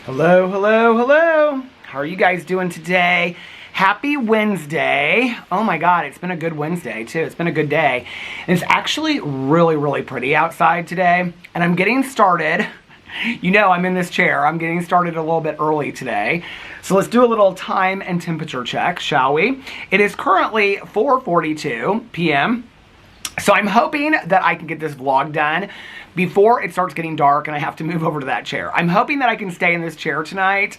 Hello, hello, hello. How are you guys doing today? Happy Wednesday. Oh my God, it's been a good Wednesday too. It's been a good day. And it's actually really, really pretty outside today. And I'm getting started. You know, I'm in this chair. I'm getting started a little bit early today. So let's do a little time and temperature check, shall we? It is currently 4:42 p.m. So I'm hoping that I can get this vlog done before it starts getting dark and I have to move over to that chair. I'm hoping that I can stay in this chair tonight.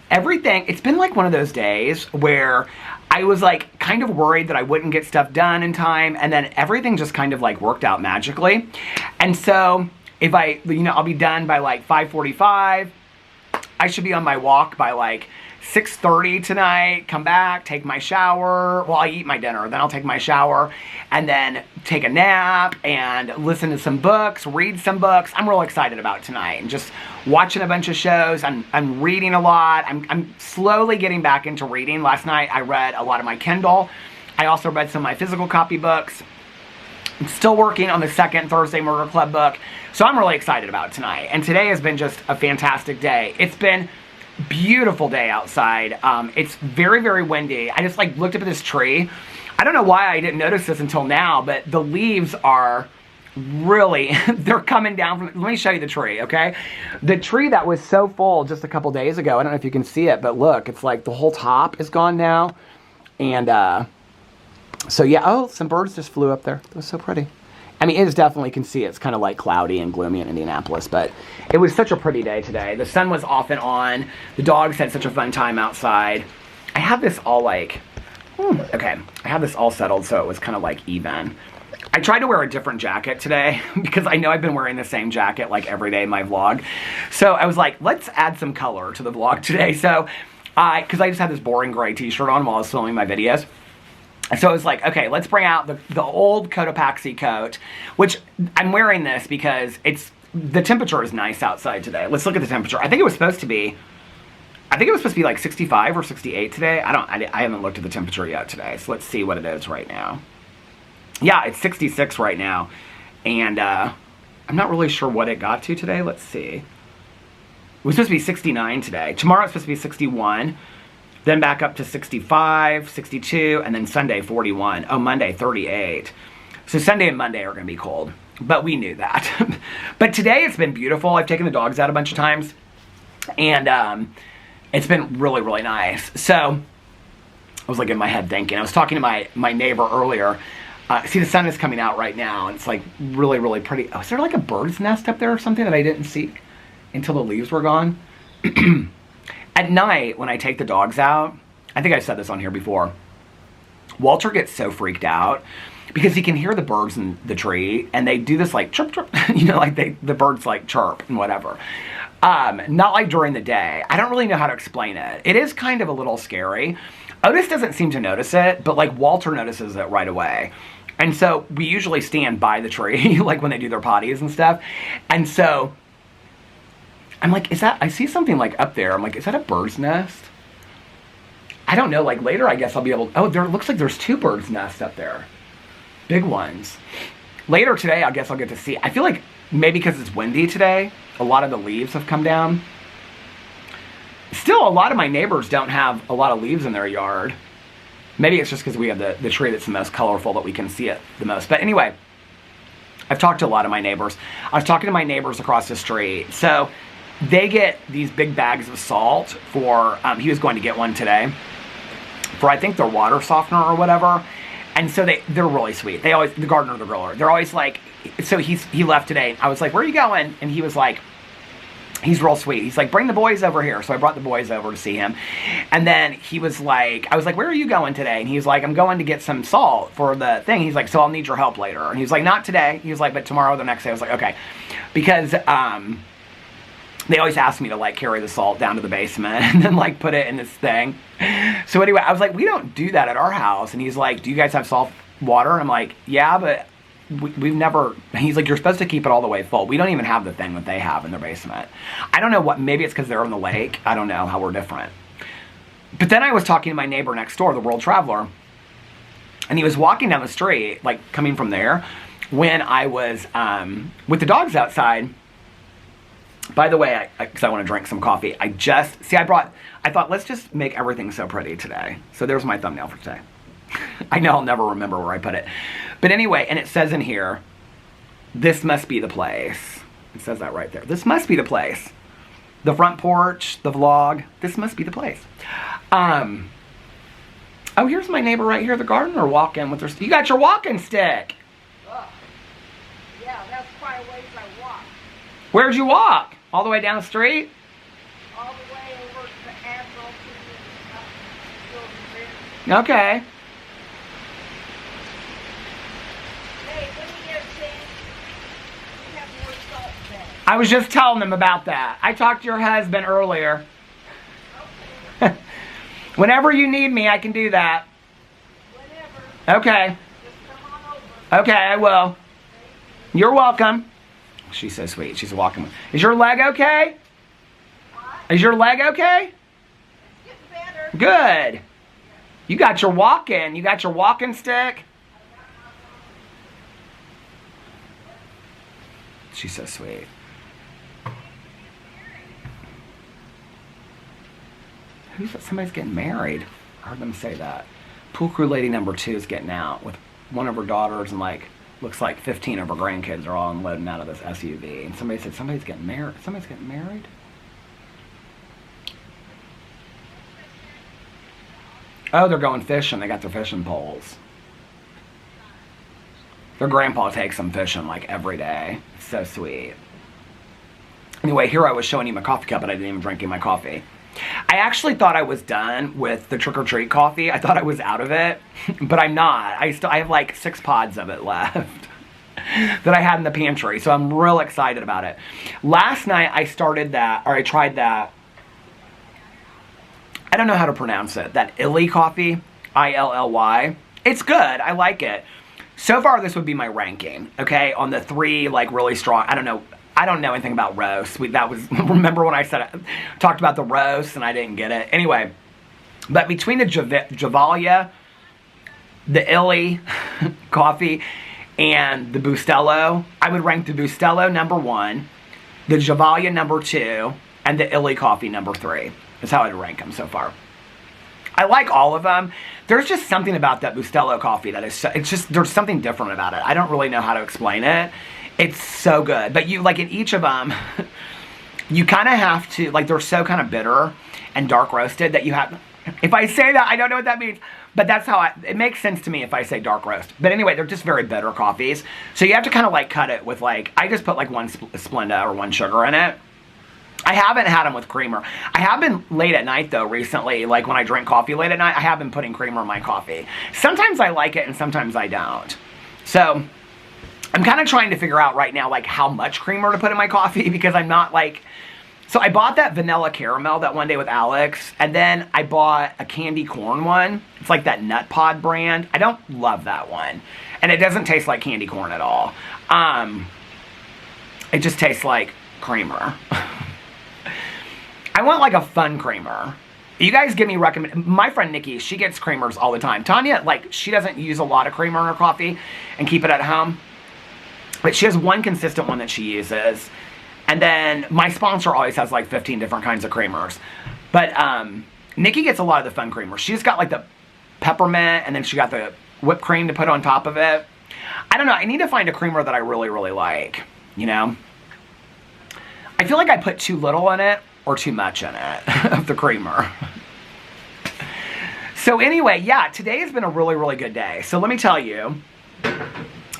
It's been like one of those days where I was like kind of worried that I wouldn't get stuff done in time, and then everything just kind of like worked out magically. And so if I'll be done by like 5:45. I should be on my walk by like 6:30 tonight, come back, take my shower. Well, I eat my dinner, then I'll take my shower, and then take a nap and listen to some books, read some books. I'm real excited about tonight and just watching a bunch of shows. I'm reading a lot. I'm slowly getting back into reading. Last night I read a lot of my Kindle. I also read some of my physical copy books. I'm still working on the second Thursday Murder Club book. So I'm really excited about tonight. And today has been just a fantastic day. It's been a beautiful day outside. It's very, very windy. I just like looked up at this tree. I don't know why I didn't notice this until now, but the leaves are really, they're coming down from, let me show you the tree, okay? The tree that was so full just a couple days ago, I don't know if you can see it, but look, it's like the whole top is gone now. And so yeah, oh, some birds just flew up there. It was so pretty. I mean, it is definitely, you can see it's kind of like cloudy and gloomy in Indianapolis, but it was such a pretty day today. The sun was off and on. The dogs had such a fun time outside. I have this all like, okay, I have this all settled so it was kind of like even. I tried to wear a different jacket today because I know I've been wearing the same jacket like every day in my vlog. So I was like, let's add some color to the vlog today. So, because I just had this boring gray t-shirt on while I was filming my videos. So I was like, okay, let's bring out the old Cotopaxi coat, which I'm wearing this because the temperature is nice outside today. Let's look at the temperature. I think it was supposed to be like 65 or 68 today. I haven't looked at the temperature yet today. So let's see what it is right now. Yeah, it's 66 right now. And I'm not really sure what it got to today. Let's see. It was supposed to be 69 today. Tomorrow it's supposed to be 61. Then back up to 65, 62, and then Sunday 41. Oh, Monday 38. So Sunday and Monday are going to be cold. But we knew that. But today it's been beautiful. I've taken the dogs out a bunch of times. And it's been really, really nice. So I was like in my head thinking. I was talking to my neighbor earlier. See, the sun is coming out right now. And it's like really, really pretty. Oh, is there like a bird's nest up there or something that I didn't see until the leaves were gone? At night, when I take the dogs out, I think I said this on here before, Walter gets so freaked out because he can hear the birds in the tree, and they do this like chirp, chirp, you know, like the birds like chirp and whatever. Not like during the day. I don't really know how to explain it. It is kind of a little scary. Otis doesn't seem to notice it, but like Walter notices it right away. And so we usually stand by the tree, like when they do their potties and stuff. And so I'm like, I see something like up there. I'm like, is that a bird's nest? I don't know, like later I guess I'll be able, oh, there looks like there's 2 birds' nests up there. Big ones. Later today, I guess I'll get to see. I feel like maybe because it's windy today, a lot of the leaves have come down. Still, a lot of my neighbors don't have a lot of leaves in their yard. Maybe it's just because we have the tree that's the most colorful that we can see it the most. But anyway, I've talked to a lot of my neighbors. I was talking to my neighbors across the street. So they get these big bags of salt for, he was going to get one today, for I think their water softener or whatever. And so they're really sweet. They always, the gardener, the griller, they're always like, so he left today. I was like, where are you going? And he was like, he's real sweet. He's like, bring the boys over here. So I brought the boys over to see him. And then he was like, I was like, where are you going today? And he was like, I'm going to get some salt for the thing. He's like, so I'll need your help later. And he was like, not today. He was like, but tomorrow or the next day. I was like, okay. Because, they always ask me to like carry the salt down to the basement and then like put it in this thing. So anyway, I was like, we don't do that at our house. And he's like, do you guys have salt water? And I'm like, yeah, but we've never, he's like, you're supposed to keep it all the way full. We don't even have the thing that they have in their basement. I don't know what, maybe it's because they're on the lake. I don't know how we're different. But then I was talking to my neighbor next door, the World Traveler, and he was walking down the street, like coming from there, when I was with the dogs outside. By the way, because I want to drink some coffee, I thought, let's just make everything so pretty today. So there's my thumbnail for today. I know I'll never remember where I put it. But anyway, and it says in here, this must be the place. It says that right there. This must be the place. The front porch, the vlog, this must be the place. Oh, here's my neighbor right here, the gardener, walking with her, you got your walking stick. Yeah, that's quite a ways I walk. Where'd you walk? All the way down the street? All the way over to the Admiral to Okay. Hey, let me get a chance. We have more salt today. I was just telling them about that. I talked to your husband earlier. Okay. Whenever you need me, I can do that. Whenever. Okay. Just come on over. Okay, I will. You're welcome. She's so sweet. She's walking. Is your leg okay? What? Is your leg okay? It's getting better. Good. You got your walking. You got your walking stick. She's so sweet. Somebody's getting married. I heard them say that. Pool crew lady number 2 is getting out with one of her daughters and looks like 15 of her grandkids are all unloading out of this SUV. And somebody said somebody's getting married. Somebody's getting married? Oh, they're going fishing. They got their fishing poles. Their grandpa takes them fishing like every day. It's so sweet. Anyway, here I was showing you my coffee cup, but I didn't even drink my coffee. I actually thought I was done with the trick-or-treat coffee. I thought I was out of it, but I'm not. I have like 6 pods of it left that I had in the pantry, so I'm real excited about it. Last night I tried that, I don't know how to pronounce it, that Illy coffee, I-L-L-Y. It's good. I like it. So far, this would be my ranking, okay, on the 3, like, really strong, I don't know anything about roast. Remember when I talked about the roast and I didn't get it? Anyway, but between the Javalia, the Illy coffee, and the Bustelo, I would rank the Bustelo number 1, the Javalia number 2, and the Illy coffee number 3. That's how I'd rank them so far. I like all of them. There's just something about that Bustelo coffee that is, there's something different about it. I don't really know how to explain it. It's so good. But you, like in each of them, you kind of have to, like they're so kind of bitter and dark roasted that you have, if I say that, I don't know what that means. But that's how it makes sense to me if I say dark roast. But anyway, they're just very bitter coffees. So you have to kind of like cut it with like, I just put like 1 Splenda or 1 sugar in it. I haven't had them with creamer. I have been late at night though recently, like when I drink coffee late at night, I have been putting creamer in my coffee. Sometimes I like it and sometimes I don't. So I'm kind of trying to figure out right now like how much creamer to put in my coffee because I'm not like, so I bought that vanilla caramel that one day with Alex, and then I bought a candy corn one. It's like that Nut Pod brand. I don't love that one. And it doesn't taste like candy corn at all. It just tastes like creamer. I want like a fun creamer. You guys give me my friend Nikki, she gets creamers all the time. Tanya, like, she doesn't use a lot of creamer in her coffee and keep it at home. But she has one consistent one that she uses. And then my sponsor always has like 15 different kinds of creamers. But Nikki gets a lot of the fun creamers. She's got like the peppermint and then she got the whipped cream to put on top of it. I don't know. I need to find a creamer that I really, really like, you know? I feel like I put too little in it or too much in it of the creamer. So anyway, yeah, today has been a really, really good day. So let me tell you,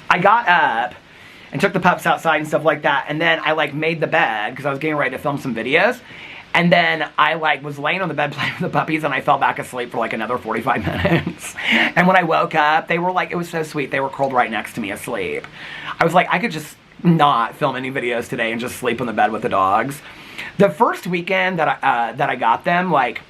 I got up and took the pups outside and stuff like that. And then I like made the bed because I was getting ready to film some videos. And then I like was laying on the bed playing with the puppies and I fell back asleep for like another 45 minutes. And when I woke up, they were like, it was so sweet. They were curled right next to me asleep. I was like, I could just not film any videos today and just sleep on the bed with the dogs. The first weekend that I got them, like,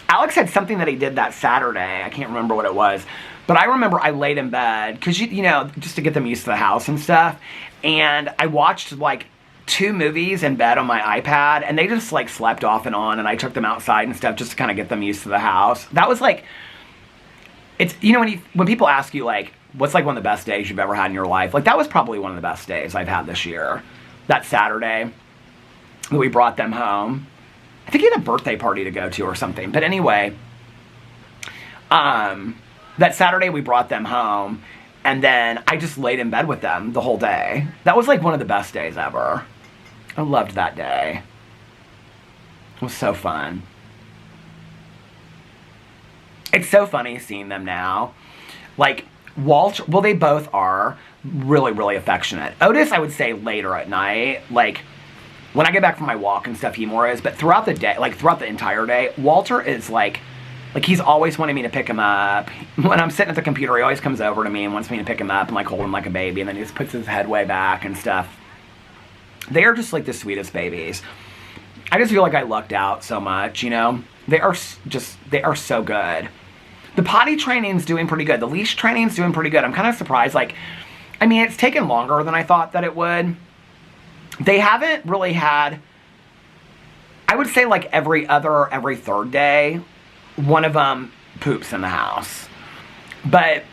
Alex had something that he did that Saturday. I can't remember what it was. But I remember I laid in bed, because, you know, just to get them used to the house and stuff. And I watched, like, 2 movies in bed on my iPad. And they just, like, slept off and on. And I took them outside and stuff just to kind of get them used to the house. That was, like, it's, you know, when people ask you, like, what's, like, one of the best days you've ever had in your life? Like, that was probably one of the best days I've had this year. That Saturday. We brought them home. I think he had a birthday party to go to or something. But anyway, that Saturday we brought them home. And then I just laid in bed with them the whole day. That was like one of the best days ever. I loved that day. It was so fun. It's so funny seeing them now. Like, Walter, well, they both are really, really affectionate. Otis, I would say later at night. Like, when I get back from my walk and stuff, he more is. But throughout the day, like, throughout the entire day, Walter is like he's always wanting me to pick him up. When I'm sitting at the computer, he always comes over to me and wants me to pick him up and, like, hold him like a baby. And then he just puts his head way back and stuff. They are just, like, the sweetest babies. I just feel like I lucked out so much, you know? They are so good. The potty training's doing pretty good. The leash training's doing pretty good. I'm kind of surprised. Like, I mean, it's taken longer than I thought that it would. They haven't really had, I would say, like, every third day, one of them poops in the house. But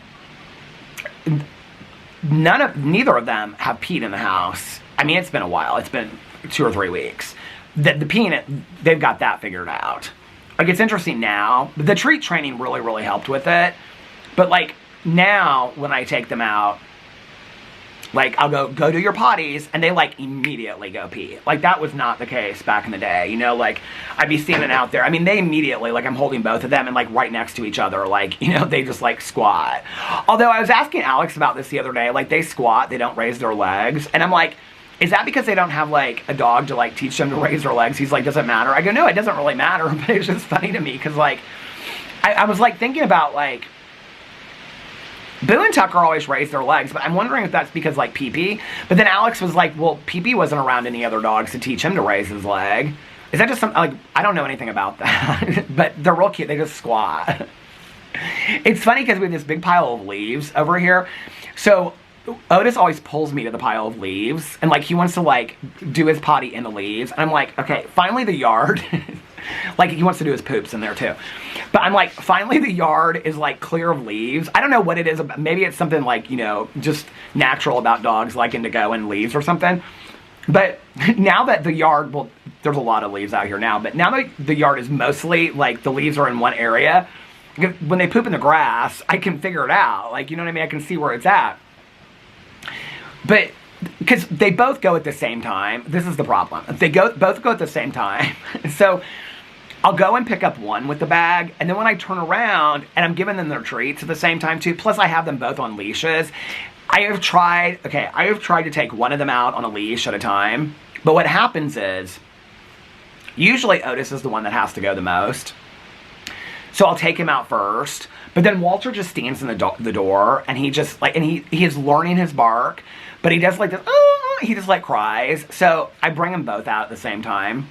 neither of them have peed in the house. I mean, it's been a while. It's been 2 or 3 weeks. The peeing, they've got that figured out. Like, it's interesting now. The treat training really, really helped with it. But, like, now, when I take them out, like, I'll go do your potties, and they, like, immediately go pee. Like, that was not the case back in the day, you know? Like, I'd be standing out there. I mean, they immediately, like, I'm holding both of them and, like, right next to each other. Like, you know, they just, like, squat. Although, I was asking Alex about this the other day. Like, they squat, they don't raise their legs. And I'm like, is that because they don't have, like, a dog to, like, teach them to raise their legs? He's like, does it matter? I go, no, it doesn't really matter. But it's just funny to me because, like, I was, like, thinking about, like, Boo and Tucker always raise their legs, but I'm wondering if that's because, like, Pee-Pee. But then Alex was like, well, Pee-Pee wasn't around any other dogs to teach him to raise his leg. Is that just something, like, I don't know anything about that. But they're real cute. They just squat. It's funny because we have this big pile of leaves over here. So Otis always pulls me to the pile of leaves. And, like, he wants to, like, do his potty in the leaves. And I'm like, okay, finally the yard. Like, he wants to do his poops in there, too. But I'm like, finally the yard is, like, clear of leaves. I don't know what it is. Maybe it's something, like, you know, just natural about dogs liking to go in leaves or something. But now that the yard, well, there's a lot of leaves out here now. But now that the yard is mostly, like, the leaves are in one area, when they poop in the grass, I can figure it out. Like, you know what I mean? I can see where it's at. But because they both go at the same time. This is the problem. They both go at the same time. So I'll go and pick up one with the bag, and then when I turn around, and I'm giving them their treats at the same time too, plus I have them both on leashes. I have tried to take one of them out on a leash at a time, but what happens is, usually Otis is the one that has to go the most. So I'll take him out first, but then Walter just stands in the door, and he just, like, and he is learning his bark, but he does, like, this, he just, like, cries. So I bring them both out at the same time.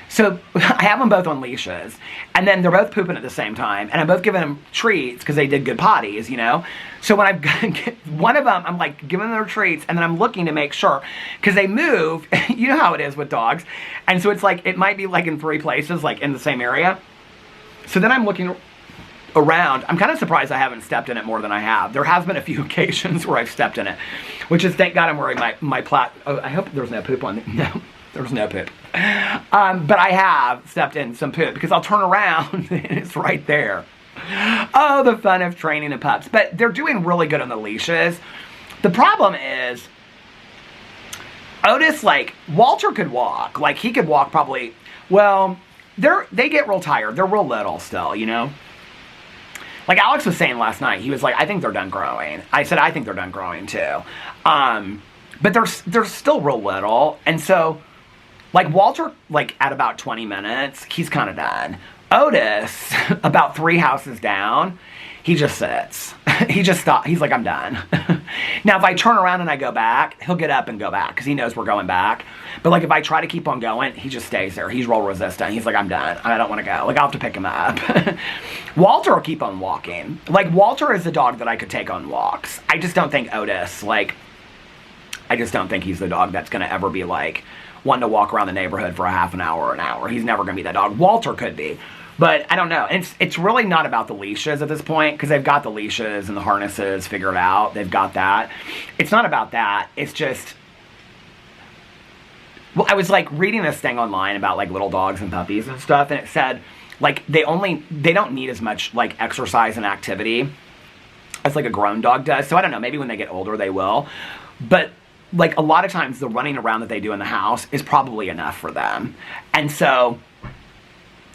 So I have them both on leashes, and then they're both pooping at the same time, and I'm both giving them treats because they did good potties, you know? So when one of them, I'm, like, giving them their treats, and then I'm looking to make sure, because they move, you know how it is with dogs, and so it's, like, it might be, like, in 3 places, like, in the same area. So then I'm looking around. I'm kind of surprised I haven't stepped in it more than I have. There has been a few occasions where I've stepped in it, which is, thank God I'm wearing my oh, I hope there's no poop on it. No. There's no poop. But I have stepped in some poop because I'll turn around and it's right there. Oh, the fun of training the pups. But they're doing really good on the leashes. The problem is, Otis, like, Walter could walk. Like, he could walk probably, well, they get real tired. They're real little still, you know? Like Alex was saying last night, he was like, I think they're done growing. I said, I think they're done growing too. But they're still real little. And so, like, Walter, like, at about 20 minutes, he's kind of done. Otis, about 3 houses down, he just sits. He just stops. He's like, I'm done. Now, if I turn around and I go back, he'll get up and go back because he knows we're going back. But, like, if I try to keep on going, he just stays there. He's real resistant. He's like, I'm done. I don't want to go. Like, I'll have to pick him up. Walter will keep on walking. Like, Walter is the dog that I could take on walks. I just don't think Otis, like, I just don't think he's the dog that's going to ever be, like, wanting to walk around the neighborhood for a half an hour or an hour. He's never going to be that dog. Walter could be. But I don't know. It's really not about the leashes at this point because they've got the leashes and the harnesses figured out. They've got that. It's not about that. It's just Well, I was like reading this thing online about like little dogs and puppies and stuff, and it said like they don't need as much like exercise and activity as like a grown dog does. So I don't know, maybe when they get older they will. But like a lot of times the running around that they do in the house is probably enough for them. And so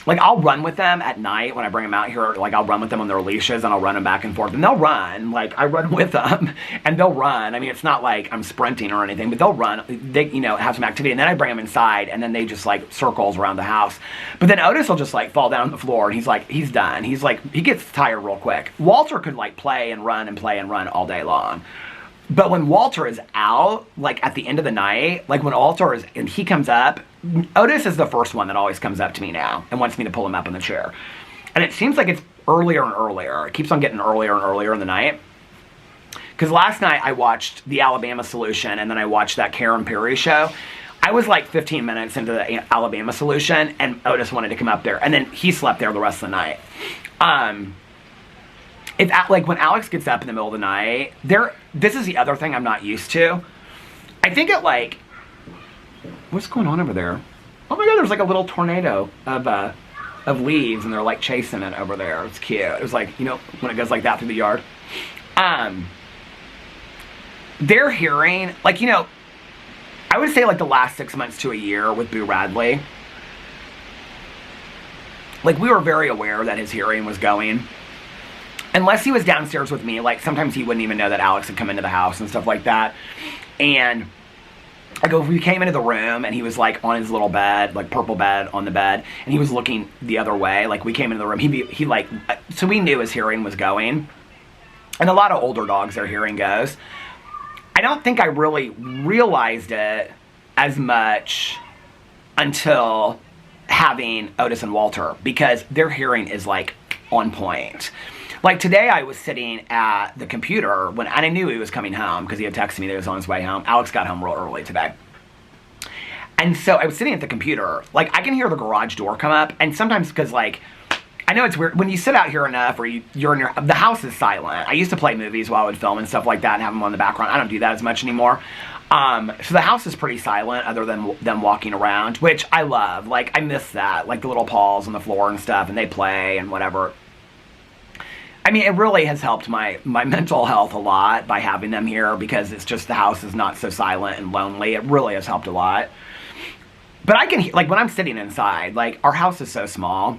like I'll run with them at night when I bring them out here. Like I'll run with them on their leashes and I'll run them back and forth. And they'll run. Like I run with them and they'll run. I mean, it's not like I'm sprinting or anything, but they'll run. They, you know, have some activity. And then I bring them inside and then they just like circles around the house. But then Otis will just like fall down on the floor and he's like, he's done. He's like, he gets tired real quick. Walter could like play and run all day long. But when Walter is out, like at the end of the night, like when Walter is, and he comes up, Otis is the first one that always comes up to me now and wants me to pull him up in the chair. And it seems like it's earlier and earlier. It keeps on getting earlier and earlier in the night. Because last night I watched The Alabama Solution and then I watched that Karen Perry show. I was like 15 minutes into the Alabama Solution and Otis wanted to come up there. And then he slept there the rest of the night. Like when Alex gets up in the middle of the night, this is the other thing I'm not used to. I think it like, what's going on over there? Oh my God, there's like a little tornado of leaves and they're like chasing it over there. It's cute. It was like, you know, when it goes like that through the yard. They're hearing, like, you know, I would say like the last 6 months to a year with Boo Radley, like we were very aware that his hearing was going. Unless he was downstairs with me, like sometimes he wouldn't even know that Alex had come into the house and stuff like that. And we came into the room and he was like on his little bed, like purple bed on the bed, and he was looking the other way. Like we came into the room, he like, so we knew his hearing was going. And a lot of older dogs, their hearing goes. I don't think I really realized it as much until having Otis and Walter, because their hearing is like on point. Like today I was sitting at the computer and I knew he was coming home because he had texted me that he was on his way home. Alex got home real early today. And so I was sitting at the computer, like I can hear the garage door come up, and sometimes because like, I know it's weird, when you sit out here enough or you're in the house is silent. I used to play movies while I would film and stuff like that and have them on the background. I don't do that as much anymore. So the house is pretty silent other than them walking around, which I love. Like I miss that, like the little paws on the floor and stuff, and they play and whatever. I mean, it really has helped my mental health a lot by having them here, because it's just the house is not so silent and lonely. It really has helped a lot. But I can, like when I'm sitting inside, like our house is so small.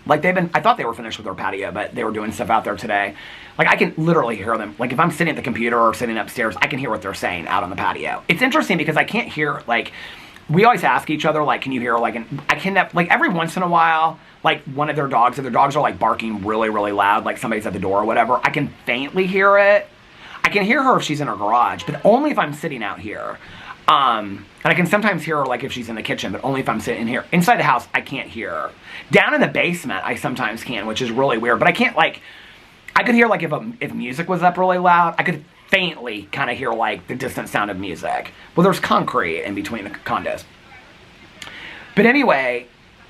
Like I thought they were finished with their patio, but they were doing stuff out there today. Like I can literally hear them. Like if I'm sitting at the computer or sitting upstairs, I can hear what they're saying out on the patio. It's interesting because I can't hear, like, we always ask each other, like, can you hear, like, I can, like, every once in a while, like, one of their dogs, if their dogs are, like, barking really, really loud, like somebody's at the door or whatever, I can faintly hear it. I can hear her if she's in her garage, but only if I'm sitting out here. And I can sometimes hear her, like, if she's in the kitchen, but only if I'm sitting here. Inside the house, I can't hear her. Down in the basement, I sometimes can, which is really weird, but I can't, like, I could hear, like, if music was up really loud, I could faintly kind of hear, like, the distant sound of music. Well, there's concrete in between the condos. But anyway,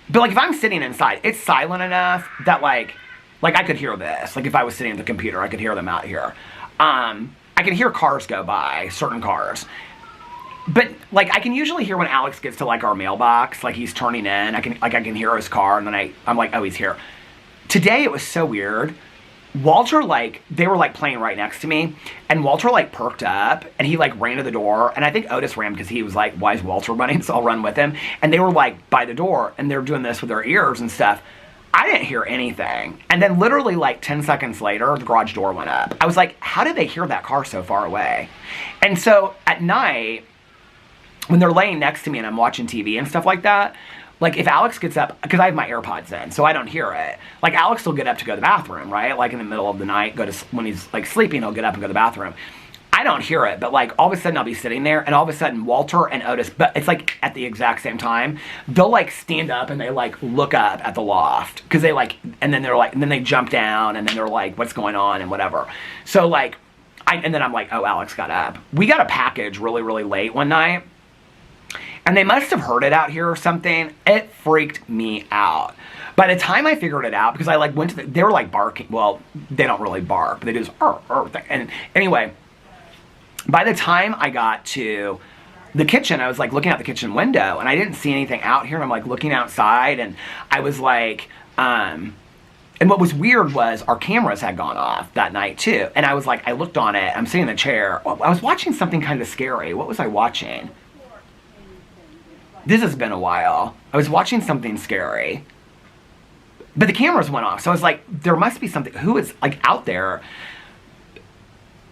but, like, if I'm sitting inside, it's silent enough that, like I could hear this. Like, if I was sitting at the computer, I could hear them out here. I can hear cars go by, certain cars. But, like, I can usually hear when Alex gets to, like, our mailbox, like, he's turning in. I can hear his car, and then I'm like, oh, he's here. Today, it was so weird. Walter, like, they were, like, playing right next to me, and Walter, like, perked up, and he, like, ran to the door, and I think Otis ran because he was like, why is Walter running? So I'll run with him, and they were, like, by the door, and they were doing this with their ears and stuff. I didn't hear anything, and then literally, like, 10 seconds later, the garage door went up. I was like, how did they hear that car so far away? And so, at night, when they're laying next to me and I'm watching TV and stuff like that, like, if Alex gets up, because I have my AirPods in, so I don't hear it. Like, Alex will get up to go to the bathroom, right? Like, in the middle of the night, when he's, like, sleeping, he'll get up and go to the bathroom. I don't hear it, but, like, all of a sudden I'll be sitting there, and all of a sudden Walter and Otis, but it's, like, at the exact same time, they'll, like, stand up and they, like, look up at the loft. Because they, like, and then they're, like, and then they jump down, and then they're, like, what's going on, and whatever. So, like, and then I'm like, oh, Alex got up. We got a package really, really late one night. And they must have heard it out here or something. It freaked me out. By the time I figured it out, because I like went to they were like barking. Well, they don't really bark, but they do this thing. And anyway, by the time I got to the kitchen, I was like looking out the kitchen window and I didn't see anything out here. And I'm like looking outside and I was like, and what was weird was our cameras had gone off that night too. And I was like, I looked on it, I'm sitting in the chair. I was watching something kind of scary. What was I watching? This has been a while. I was watching something scary. But the cameras went off. So I was like, there must be something. Who is like out there?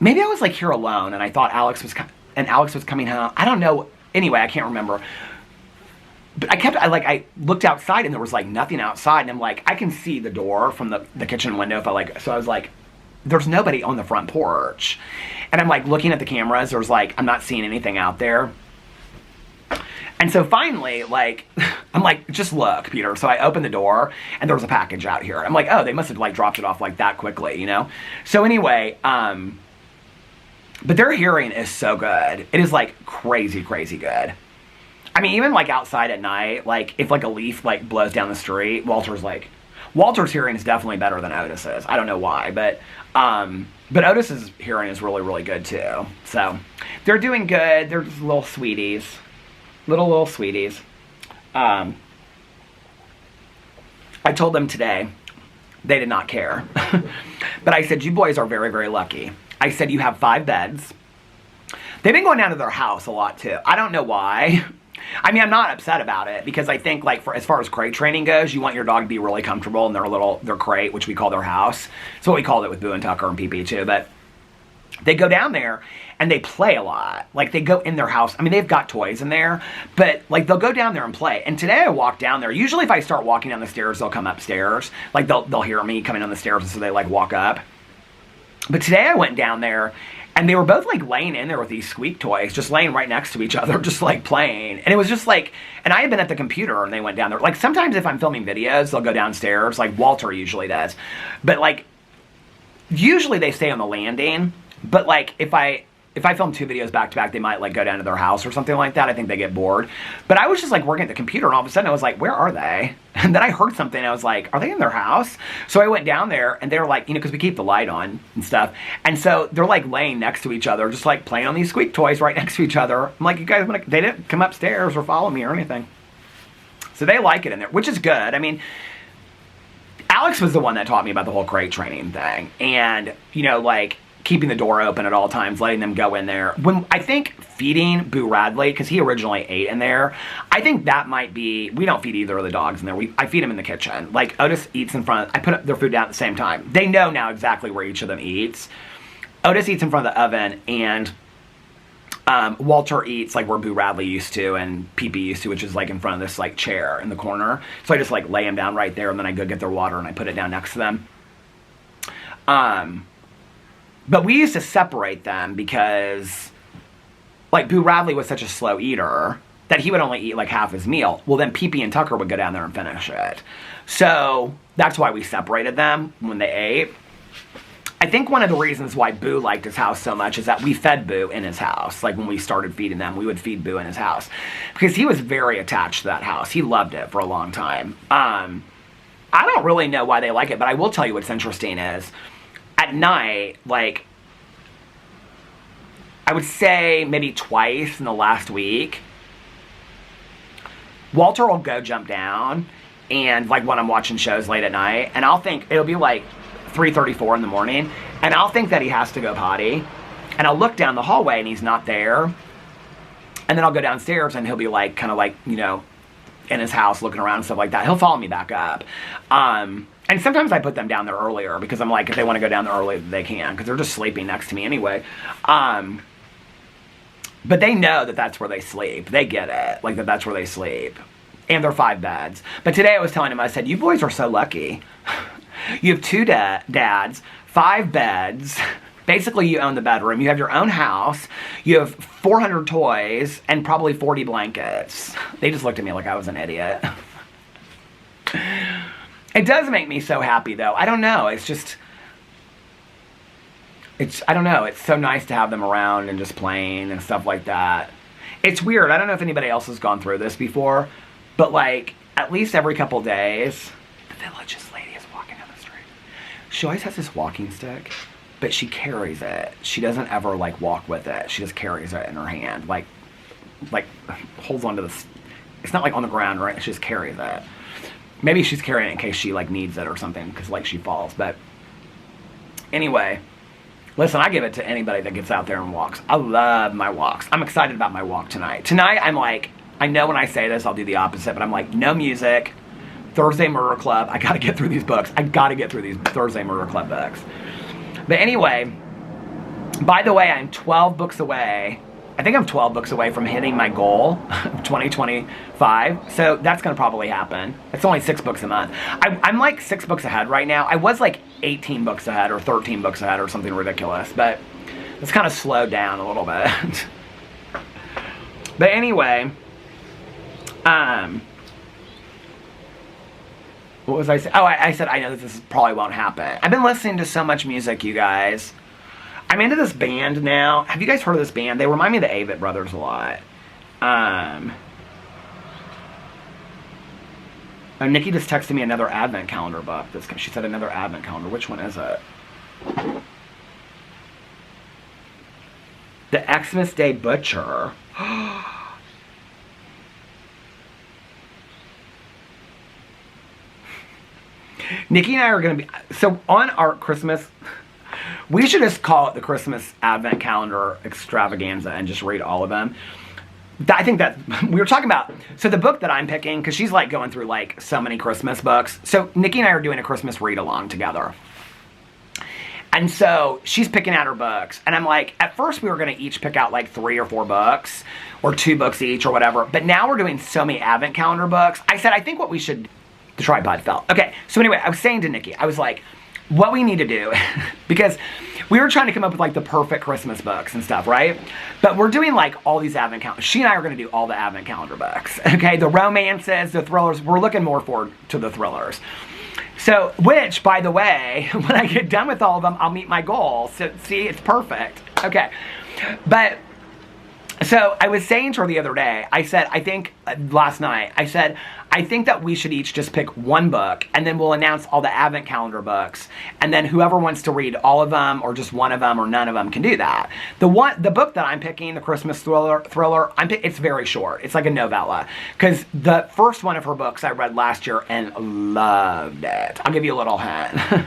Maybe I was like here alone and I thought Alex was coming home. I don't know. Anyway, I can't remember. But I looked outside and there was like nothing outside. And I'm like, I can see the door from the kitchen window. So I was like, there's nobody on the front porch. And I'm like looking at the cameras. There's like, I'm not seeing anything out there. And so finally, like, I'm like, just look, Peter. So I opened the door and there was a package out here. I'm like, oh, they must have like dropped it off like that quickly, you know? So anyway, but their hearing is so good. It is like crazy, crazy good. I mean, even like outside at night, like if like a leaf like blows down the street, Walter's hearing is definitely better than Otis's. I don't know why, but Otis's hearing is really, really good too. So they're doing good. They're just little sweeties. Little sweeties. I told them today, they did not care. But I said, you boys are very, very lucky. I said, you have 5 beds. They've been going down to their house a lot too. I don't know why. I mean, I'm not upset about it because I think like as far as crate training goes, you want your dog to be really comfortable in their crate, which we call their house. That's what we called it with Boo and Tucker and PP too. But they go down there and they play a lot. Like they go in their house. I mean, they've got toys in there, but like they'll go down there and play. And today I walked down there. Usually if I start walking down the stairs, they'll come upstairs. Like they'll hear me coming down the stairs and so they like walk up. But today I went down there and they were both like laying in there with these squeak toys, just laying right next to each other, just like playing. And it was just like, and I had been at the computer and they went down there. Like sometimes if I'm filming videos, they'll go downstairs, like Walter usually does. But like, usually they stay on the landing. But like if I film 2 videos back to back, they might like go down to their house or something like that. I think they get bored. But I was just like working at the computer and all of a sudden I was like, where are they? And then I heard something and I was like, are they in their house? So I went down there and they're like, you know, because we keep the light on and stuff. And so they're like laying next to each other, just like playing on these squeak toys right next to each other. I'm like, you guys, they didn't come upstairs or follow me or anything. So they like it in there, which is good. I mean, Alex was the one that taught me about the whole crate training thing. And, you know, like, keeping the door open at all times, letting them go in there. When I think feeding Boo Radley, because he originally ate in there, I think that might be, we don't feed either of the dogs in there. I feed them in the kitchen. Like Otis eats in front, I put their food down at the same time. They know now exactly where each of them eats. Otis eats in front of the oven and Walter eats like where Boo Radley used to and PP used to, which is like in front of this like chair in the corner. So I just like lay them down right there and then I go get their water and I put it down next to them. But we used to separate them because, like, Boo Radley was such a slow eater that he would only eat, like, half his meal. Well, then PP and Tucker would go down there and finish it. So that's why we separated them when they ate. I think one of the reasons why Boo liked his house so much is that we fed Boo in his house. Like, when we started feeding them, we would feed Boo in his house. Because he was very attached to that house. He loved it for a long time. I don't really know why they like it, but I will tell you what's interesting is, at night, like, I would say maybe twice in the last week, Walter will go jump down, and like when I'm watching shows late at night, and I'll think, it'll be like 3:34 in the morning, and I'll think that he has to go potty, and I'll look down the hallway and he's not there, and then I'll go downstairs and he'll be like, kind of like, you know, in his house looking around and stuff like that. He'll follow me back up. And sometimes I put them down there earlier because I'm like, if they want to go down there early, they can, because they're just sleeping next to me anyway. But they know that that's where they sleep. They get it, like that's where they sleep. And they're 5 beds. But today I was telling him, I said, you boys are so lucky. You have 2 dads, 5 beds. Basically, you own the bedroom. You have your own house. You have 400 toys and probably 40 blankets. They just looked at me like I was an idiot. It does make me so happy, though. I don't know. It's just, I don't know. It's so nice to have them around and just playing and stuff like that. It's weird. I don't know if anybody else has gone through this before, but like, at least every couple days, the Village's lady is walking down the street. She always has this walking stick, but she carries it. She doesn't ever like walk with it. She just carries it in her hand. Like, like holds onto this. It's not like on the ground, right? She just carries it. Maybe she's carrying it in case she like needs it or something because like she falls. But anyway, listen, I give it to anybody that gets out there and walks. I love my walks. I'm excited about my walk tonight. Tonight, I'm like, I know when I say this, I'll do the opposite, but I'm like, no music. Thursday Murder Club. I got to get through these books. I got to get through these Thursday Murder Club books. But anyway, by the way, I'm 12 books away. I think I'm 12 books away from hitting my goal of 2025. So that's going to probably happen. It's only 6 books a month. I'm like 6 books ahead right now. I was like 18 books ahead or 13 books ahead or something ridiculous. But it's kind of slowed down a little bit. But anyway, what was I saying? Oh, I said I know this probably won't happen. I've been listening to so much music, you guys. I'm into this band now. Have you guys heard of this band? They remind me of the Avett Brothers a lot. Oh, Nikki just texted me another advent calendar book. She said another advent calendar. Which one is it? The Xmas Day Butcher. Nikki and I are going to be... So on our Christmas... We should just call it the Christmas Advent Calendar Extravaganza and just read all of them. I think that... We were talking about... So the book that I'm picking, because she's like going through like so many Christmas books. So Nikki and I are doing a Christmas read-along together. And so she's picking out her books. And I'm like, at first we were going to each pick out like 3 or 4 books. Or 2 books each or whatever. But now we're doing so many Advent Calendar books. I said, I think what we should... The tripod fell. Okay, so anyway, I was saying to Nikki, I was like, what we need to do, because we were trying to come up with like the perfect Christmas books and stuff, right? But we're doing like all these Advent calendars. She and I are going to do all the Advent calendar books, okay? The romances, the thrillers. We're looking more forward to the thrillers. So, which, by the way, when I get done with all of them, I'll meet my goal. So, see, it's perfect. Okay, but... So, I was saying to her the other day, I said, I think, last night, I said, I think that we should each just pick one book, and then we'll announce all the Advent Calendar books, and then whoever wants to read all of them, or just one of them, or none of them, can do that. The book that I'm picking, the Christmas thriller, it's very short. It's like a novella, because the first one of her books I read last year and loved it. I'll give you a little hint.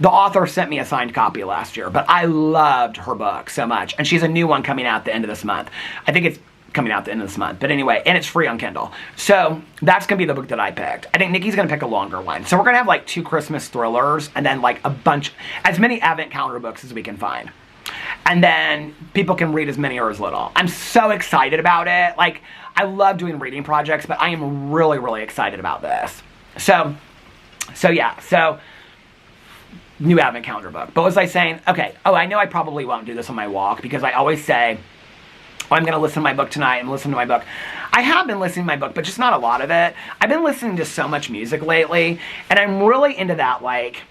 The author sent me a signed copy last year, but I loved her book so much. And she's a new one coming out at the end of this month. I think it's coming out at the end of this month. But anyway, and it's free on Kindle. So that's going to be the book that I picked. I think Nikki's going to pick a longer one. So we're going to have like 2 Christmas thrillers and then like a bunch, as many Advent Calendar books as we can find. And then people can read as many or as little. I'm so excited about it. Like, I love doing reading projects, but I am really, really excited about this. So yeah. So... New Advent Calendar book. But was I saying, okay, I know I probably won't do this on my walk because I always say, I'm going to listen to my book tonight and listen to my book. I have been listening to my book, but just not a lot of it. I've been listening to so much music lately, and I'm really into that, like,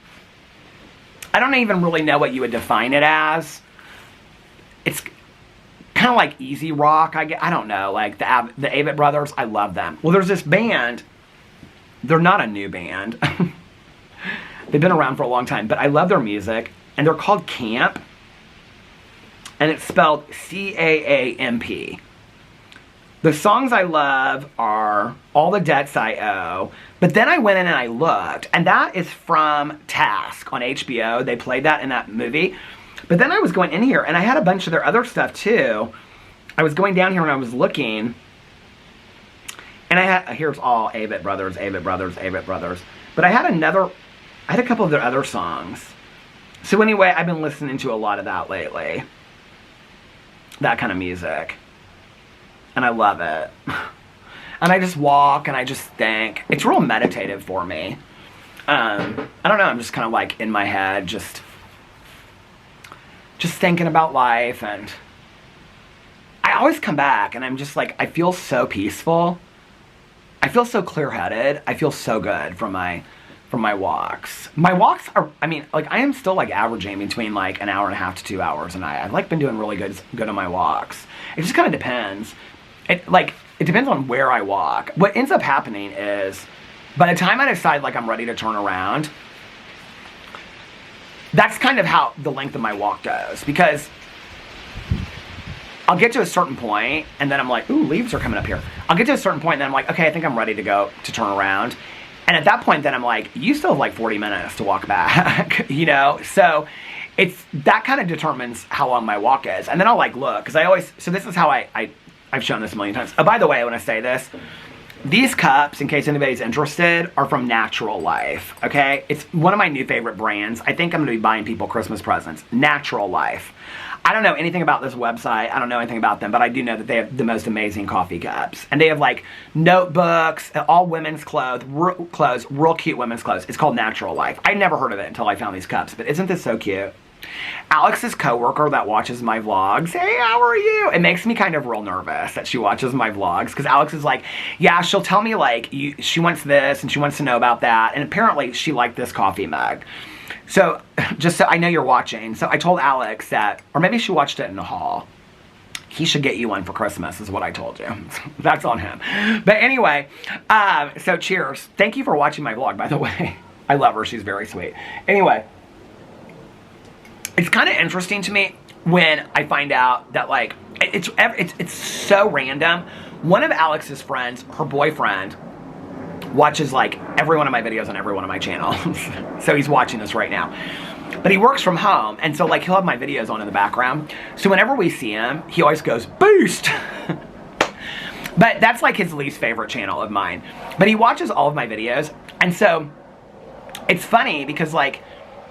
I don't even really know what you would define it as. It's kind of like easy rock, I don't know, like the Avett Brothers, I love them. Well, there's this band, they're not a new band. They've been around for a long time, but I love their music, and they're called Camp, and it's spelled C-A-A-M-P. The songs I love are All the Debts I Owe, but then I went in and I looked, and that is from Task on HBO. They played that in that movie. But then I was going in here, and I had a bunch of their other stuff, too. I was going down here, and I was looking, and I had, here's all Avett Brothers, Avett Brothers, Avett Brothers. But I had a couple of their other songs. So anyway, I've been listening to a lot of that lately. That kind of music. And I love it. And I just walk and I just think. It's real meditative for me. I don't know, I'm just kind of like in my head, just thinking about life. And I always come back and I'm just like, I feel so peaceful. I feel so clear-headed. I feel so good from my walks. My walks are, I mean, like, I am still, like, averaging between, like, an hour and a half to 2 hours a night. I've, like, been doing really good on my walks. It just kind of depends. It depends on where I walk. What ends up happening is, by the time I decide, like, I'm ready to turn around, that's kind of how the length of my walk goes. Because I'll get to a certain point, and then I'm like, ooh, leaves are coming up here. I'll get to a certain point, and then I'm like, okay, I think I'm ready to go to turn around. And at that point, then I'm like, you still have like 40 minutes to walk back, you know? So it's, that kind of determines how long my walk is. And then I'll like look, because I always, so this is how I've shown this a million times. Oh, by the way, when I say this, these cups, in case anybody's interested, are from Natural Life, okay? It's one of my new favorite brands. I think I'm going to be buying people Christmas presents. Natural Life. I don't know anything about this website. I don't know anything about them, but I do know that they have the most amazing coffee cups. And they have like notebooks, all women's clothes, real cute women's clothes. It's called Natural Life. I never heard of it until I found these cups, but isn't this so cute? Alex's coworker that watches my vlogs, hey, how are you? It makes me kind of real nervous that she watches my vlogs, because Alex is like, yeah, she'll tell me like, she wants this and she wants to know about that, and apparently she liked this coffee mug. So, just so I know you're watching, so I told Alex that, or maybe she watched it in the hall, he should get you one for Christmas, is what I told you. That's on him. But anyway, so cheers. Thank you for watching my vlog, by the way. I love her, she's very sweet. Anyway, it's kind of interesting to me when I find out that like, it's so random. One of Alex's friends, her boyfriend, watches like every one of my videos on every one of my channels. So he's watching this right now. But he works from home, and so like he'll have my videos on in the background. So whenever we see him, he always goes, boost! But that's like his least favorite channel of mine. But he watches all of my videos, and so it's funny because like,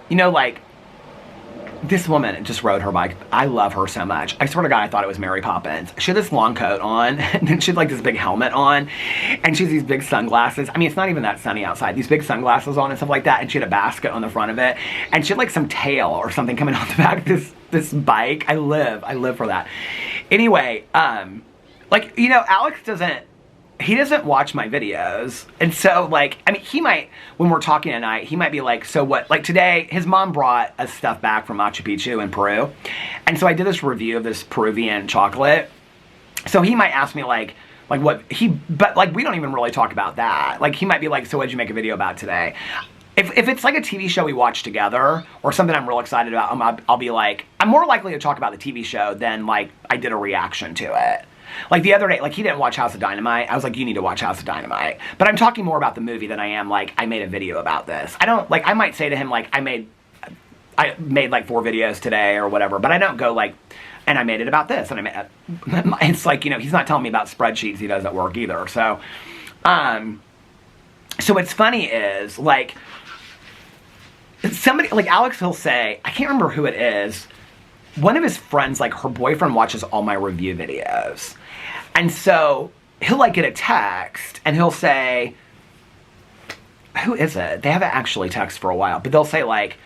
you know, like, this woman just rode her bike. I love her so much. I swear to God, I thought it was Mary Poppins. She had this long coat on, and then she had like this big helmet on, and she has these big sunglasses. I mean, it's not even that sunny outside. These big sunglasses on and stuff like that, and she had a basket on the front of it, and she had like some tail or something coming off the back of this bike. I live for that. Anyway, like, you know, Alex doesn't watch my videos. And so, like, I mean, he might, when we're talking tonight, he might be like, so what? Like, today, his mom brought us stuff back from Machu Picchu in Peru. And so I did this review of this Peruvian chocolate. So he might ask me, like what but, like, we don't even really talk about that. Like, he might be like, so what'd you make a video about today? If it's like a TV show we watch together, or something I'm real excited about, I'll be like, I'm more likely to talk about the TV show than, like, I did a reaction to it. Like the other day, like he didn't watch House of Dynamite. I was like, you need to watch House of Dynamite. But I'm talking more about the movie than I am like, I made a video about this. I don't, like, I might say to him, like, I made like 4 videos today or whatever, but I don't go like, and I made it about this. And it's like, you know, he's not telling me about spreadsheets he does at work either. So, so what's funny is, like, somebody, like Alex will say, I can't remember who it is, one of his friends, like her boyfriend watches all my review videos. And so he'll like get a text and he'll say, who is it? They haven't actually texted for a while, but they'll say like,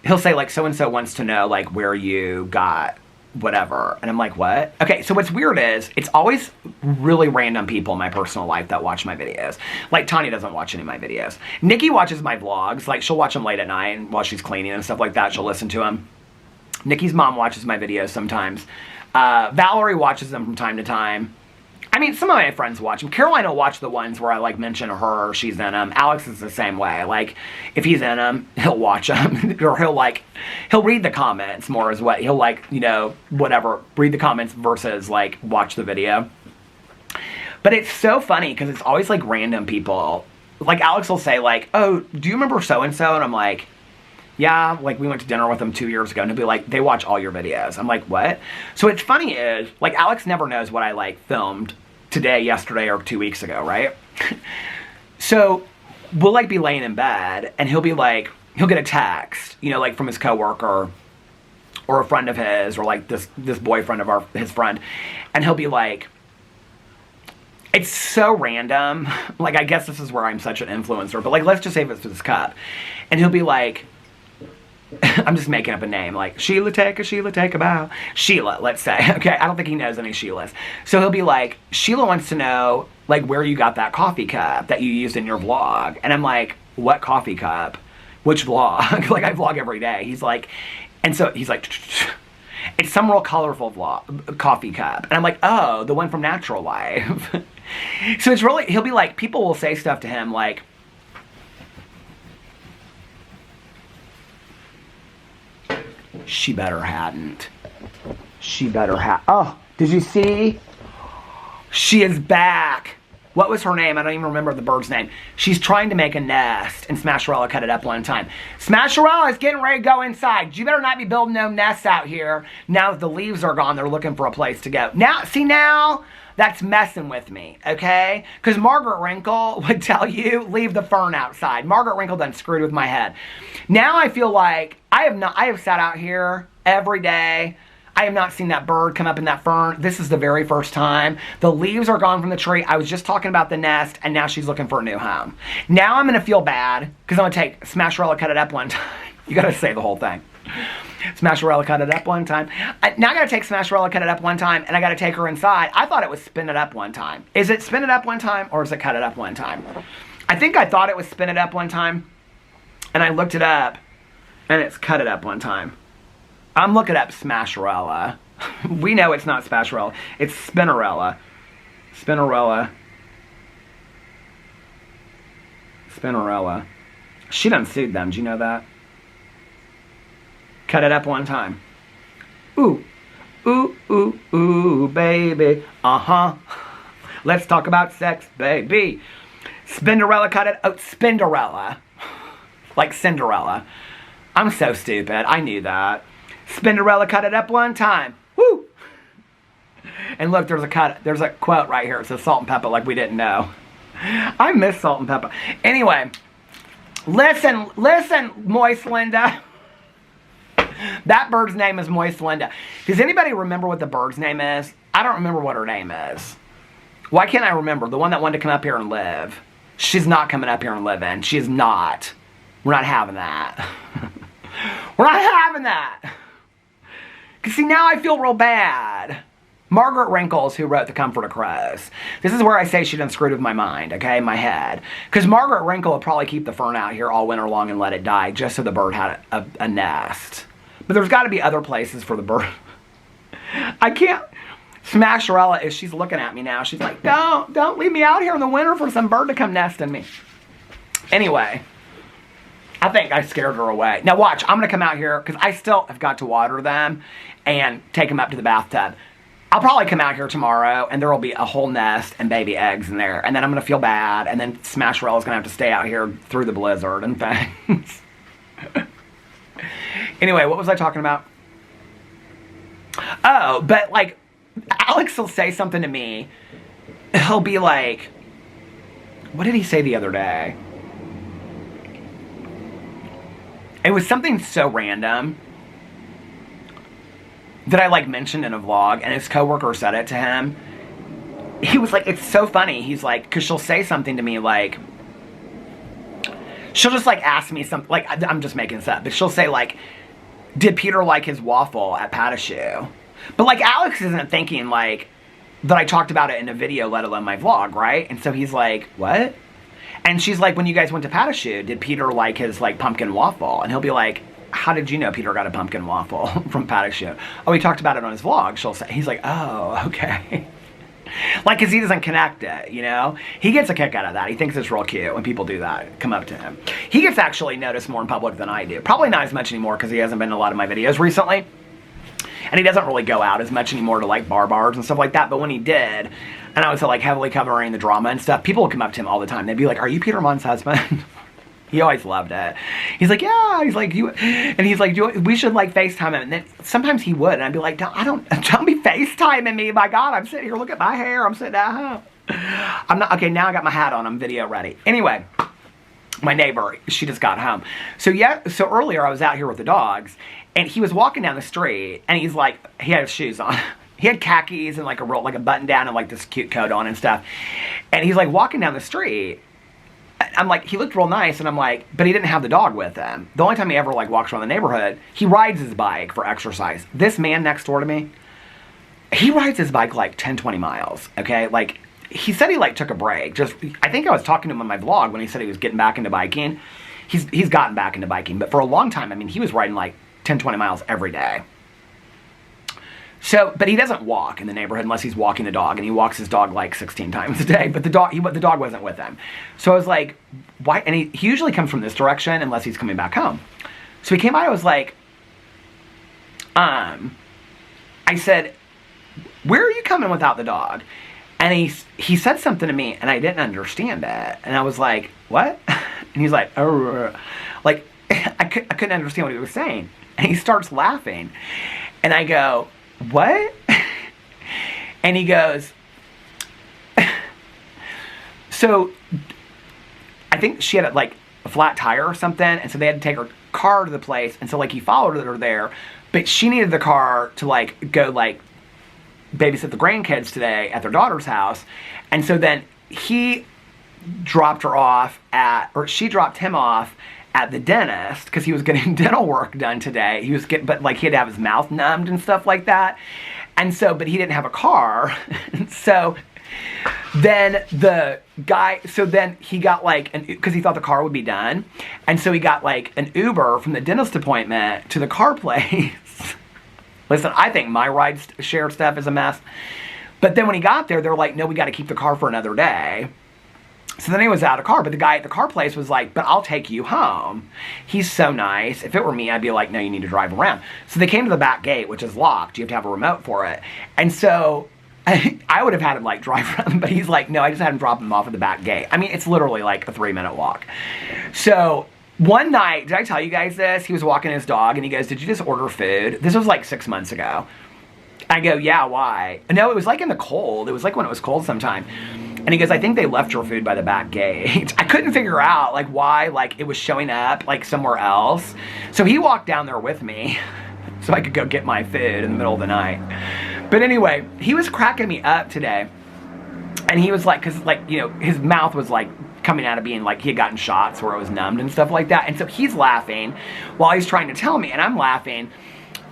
he'll say like, so-and-so wants to know like where you got whatever. And I'm like, what? Okay, so what's weird is it's always really random people in my personal life that watch my videos. Like Tanya doesn't watch any of my videos. Nikki watches my vlogs. Like she'll watch them late at night and while she's cleaning and stuff like that, she'll listen to them. Nikki's mom watches my videos sometimes. Valerie watches them from time to time. I mean, some of my friends watch them. Caroline will watch the ones where I, like, mention her or she's in them. Alex is the same way. Like, if he's in them, he'll watch them. Or he'll read the comments more as what. He'll, like, you know, whatever, read the comments versus, like, watch the video. But it's so funny because it's always, like, random people. Like, Alex will say, like, oh, do you remember so-and-so? And I'm like, yeah, like we went to dinner with them 2 years ago, and he'll be like, they watch all your videos. I'm like, what? So what's funny is, like, Alex never knows what I, like, filmed today, yesterday, or 2 weeks ago, right? So we'll, like, be laying in bed, and he'll be like, he'll get a text, you know, like, from his coworker, or a friend of his, or, like, this boyfriend of his friend, and he'll be like, it's so random. Like, I guess this is where I'm such an influencer, but, like, let's just say if it's this cup. And he'll be like, I'm just making up a name, like, Sheila, take a bow. Sheila, let's say, okay? I don't think he knows any Sheilas. So he'll be like, Sheila wants to know, like, where you got that coffee cup that you used in your vlog. And I'm like, what coffee cup? Which vlog? Like, I vlog every day. He's like, and so he's like, it's some real colorful coffee cup. And I'm like, oh, the one from Natural Life. So it's really, he'll be like, people will say stuff to him like, she better hadn't. She better have. Oh, Did you see? She is back. What was her name? I don't even remember the bird's name. She's trying to make a nest, and Smasherella cut it up one time. Smasherella is getting ready to go inside. You better not be building no nests out here. Now that the leaves are gone, they're looking for a place to go. Now, see now? That's messing with me, okay? Because Margaret Wrinkle would tell you, leave the fern outside. Margaret Wrinkle done screwed with my head. Now I feel like I have sat out here every day. I have not seen that bird come up in that fern. This is the very first time. The leaves are gone from the tree. I was just talking about the nest, and now she's looking for a new home. Now I'm going to feel bad, because I'm going to take Smasherella cut it up one time. You got to say the whole thing. Smasherella cut it up one time. Now I got to take Smasherella cut it up one time, and I got to take her inside. I thought it was spin it up one time. Is it spin it up one time, or is it cut it up one time? I think I thought it was spin it up one time, and I looked it up, and it's cut it up one time. I'm looking up Smasherella. We know it's not Smasherella. It's Spinnerella. Spinnerella. Spinnerella. She done sued them. Do you know that? Cut it up one time. Ooh. Ooh, ooh, ooh, baby. Uh-huh. Let's talk about sex, baby. Spinderella cut it. Oh, Spinderella. Like Cinderella. I'm so stupid. I knew that. Spinderella cut it up one time. Woo! And look, there's a quote right here. It says salt and pepper like we didn't know. I miss salt and pepper. Anyway, listen, Moist Linda. That bird's name is Moist Linda. Does anybody remember what the bird's name is? I don't remember what her name is. Why can't I remember? The one that wanted to come up here and live. She's not coming up here and living. She is not. We're not having that. We're not having that. Because see, now I feel real bad. Margaret Wrinkles, who wrote The Comfort of Crows. This is where I say she done screwed with my mind, okay, my head. Because Margaret Wrinkle would probably keep the fern out here all winter long and let it die just so the bird had a nest. But there's got to be other places for the bird. I can't. Smasherella, she's looking at me now. She's like, don't leave me out here in the winter for some bird to come nest in me. Anyway. I think I scared her away. Now watch, I'm going to come out here because I still have got to water them and take them up to the bathtub. I'll probably come out here tomorrow and there will be a whole nest and baby eggs in there. And then I'm going to feel bad. And then Smasherella's going to have to stay out here through the blizzard and things. Anyway, what was I talking about? Oh, but like, Alex will say something to me. He'll be like, what did he say the other day? It was something so random that I like mentioned in a vlog, and his coworker said it to him. He was like, it's so funny. He's like, because she'll say something to me like, she'll just like ask me something, like, I'm just making this up, but she'll say like, did Peter like his waffle at Patashu? But like, Alex isn't thinking like, that I talked about it in a video, let alone my vlog, right? And so he's like, what? And she's like, when you guys went to Patashu, did Peter like his like pumpkin waffle? And he'll be like, how did you know Peter got a pumpkin waffle from Patashu? Oh, he talked about it on his vlog. She'll say, he's like, oh, okay. Like, because he doesn't connect it, you know? He gets a kick out of that. He thinks it's real cute when people do that, come up to him. He gets actually noticed more in public than I do. Probably not as much anymore because he hasn't been in a lot of my videos recently. And he doesn't really go out as much anymore to like bars and stuff like that. But when he did, and I was like heavily covering the drama and stuff, people would come up to him all the time. They'd be like, are you Peter Monn's husband? He always loved it. He's like, yeah. He's like, you, and he's like, we should like FaceTime him. And then sometimes he would, and I'd be like, don't be FaceTiming me. My God, I'm sitting here. Look at my hair. I'm sitting at home. I'm not okay. Now I got my hat on. I'm video ready. Anyway, my neighbor, she just got home. So yeah, so earlier I was out here with the dogs, and he was walking down the street, and he's like, he had his shoes on. He had khakis and like a button down and like this cute coat on and stuff. And he's like walking down the street. I'm like, he looked real nice, and I'm like, but he didn't have the dog with him. The only time he ever like walks around the neighborhood, he rides his bike for exercise. This man next door to me, he rides his bike like 10, 20 miles, okay? Like, he said he like took a break. I think I was talking to him on my vlog when he said he was getting back into biking. He's gotten back into biking, but for a long time, I mean, he was riding like 10, 20 miles every day. So, but he doesn't walk in the neighborhood unless he's walking the dog, and he walks his dog like 16 times a day, but the dog wasn't with him. So I was like, why? And he usually comes from this direction unless he's coming back home. So he came by, I was like, I said, where are you coming without the dog? And he said something to me, and I didn't understand it. And I was like, what? And he's like, oh, like, I couldn't understand what he was saying. And he starts laughing. And I go, what? And he goes, so I think she had like a flat tire or something, and so they had to take her car to the place, and so like he followed her there, but she needed the car to like go like babysit the grandkids today at their daughter's house. And so then he dropped her off or she dropped him off at the dentist because he was getting dental work done today. But like he had to have his mouth numbed and stuff like that. And so, but he didn't have a car. So then he got like, because he thought the car would be done. And so he got like an Uber from the dentist appointment to the car place. Listen, I think my ride share stuff is a mess. But then when he got there, they're like, no, we got to keep the car for another day. So then he was out of car, but the guy at the car place was like, but I'll take you home. He's so nice. If it were me, I'd be like, no, you need to drive around. So they came to the back gate, which is locked. You have to have a remote for it. And so I would have had him like drive around, but he's like, no, I just had him drop him off at the back gate. I mean, it's literally like a 3-minute walk. So one night, did I tell you guys this? He was walking his dog and he goes, did you just order food? This was like 6 months ago. I go, yeah, why? No, it was like in the cold. It was like when it was cold sometime. And he goes, I think they left your food by the back gate. I couldn't figure out like why like it was showing up like somewhere else. So he walked down there with me so I could go get my food in the middle of the night. But anyway, he was cracking me up today. And he was like, because like, you know, his mouth was like coming out of being like he had gotten shots where it was numbed and stuff like that. And so he's laughing while he's trying to tell me, and I'm laughing.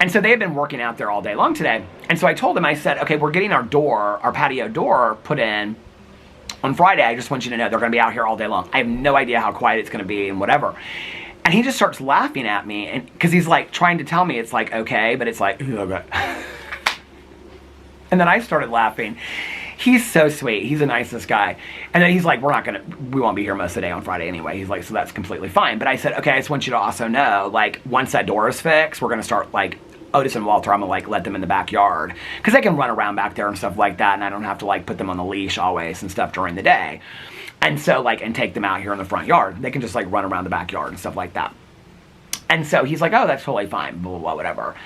And so they had been working out there all day long today. And so I told him, I said, okay, we're getting our patio door put in on Friday. I just want you to know they're going to be out here all day long. I have no idea how quiet it's going to be and whatever. And he just starts laughing at me, and because he's like trying to tell me it's like okay, but it's like okay. And then I started laughing. He's so sweet. He's the nicest guy. And then he's like, we won't be here most of the day on Friday anyway. He's like, so that's completely fine. But I said, okay, I just want you to also know, like, once that door is fixed, we're going to start, like, Otis and Walter, I'm going to, like, let them in the backyard. Because they can run around back there and stuff like that, and I don't have to, like, put them on the leash always and stuff during the day. And so, like, and take them out here in the front yard. They can just, like, run around the backyard and stuff like that. And so he's like, oh, that's totally fine, blah, blah, blah, whatever.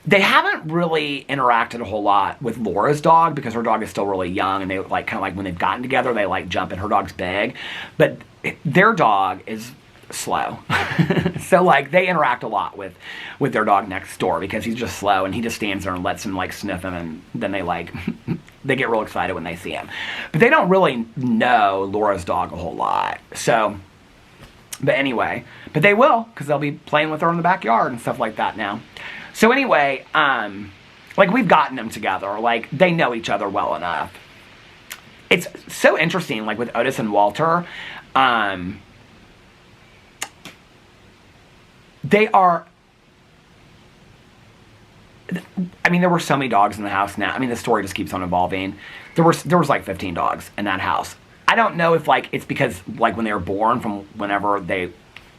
They haven't really interacted a whole lot with Laura's dog because her dog is still really young, and they like kind of like when they've gotten together, they like jump, and her dog's big, but their dog is slow. So like they interact a lot with their dog next door because he's just slow, and he just stands there and lets him like sniff him, and then they like they get real excited when they see him. But they don't really know Laura's dog a whole lot. So, but anyway, but they will because they'll be playing with her in the backyard and stuff like that now. So anyway, like we've gotten them together, like they know each other well enough. It's so interesting, like with Otis and Walter, they are, I mean, there were so many dogs in the house now. I mean, the story just keeps on evolving. There was like 15 dogs in that house. I don't know if like, it's because like when they were born from whenever they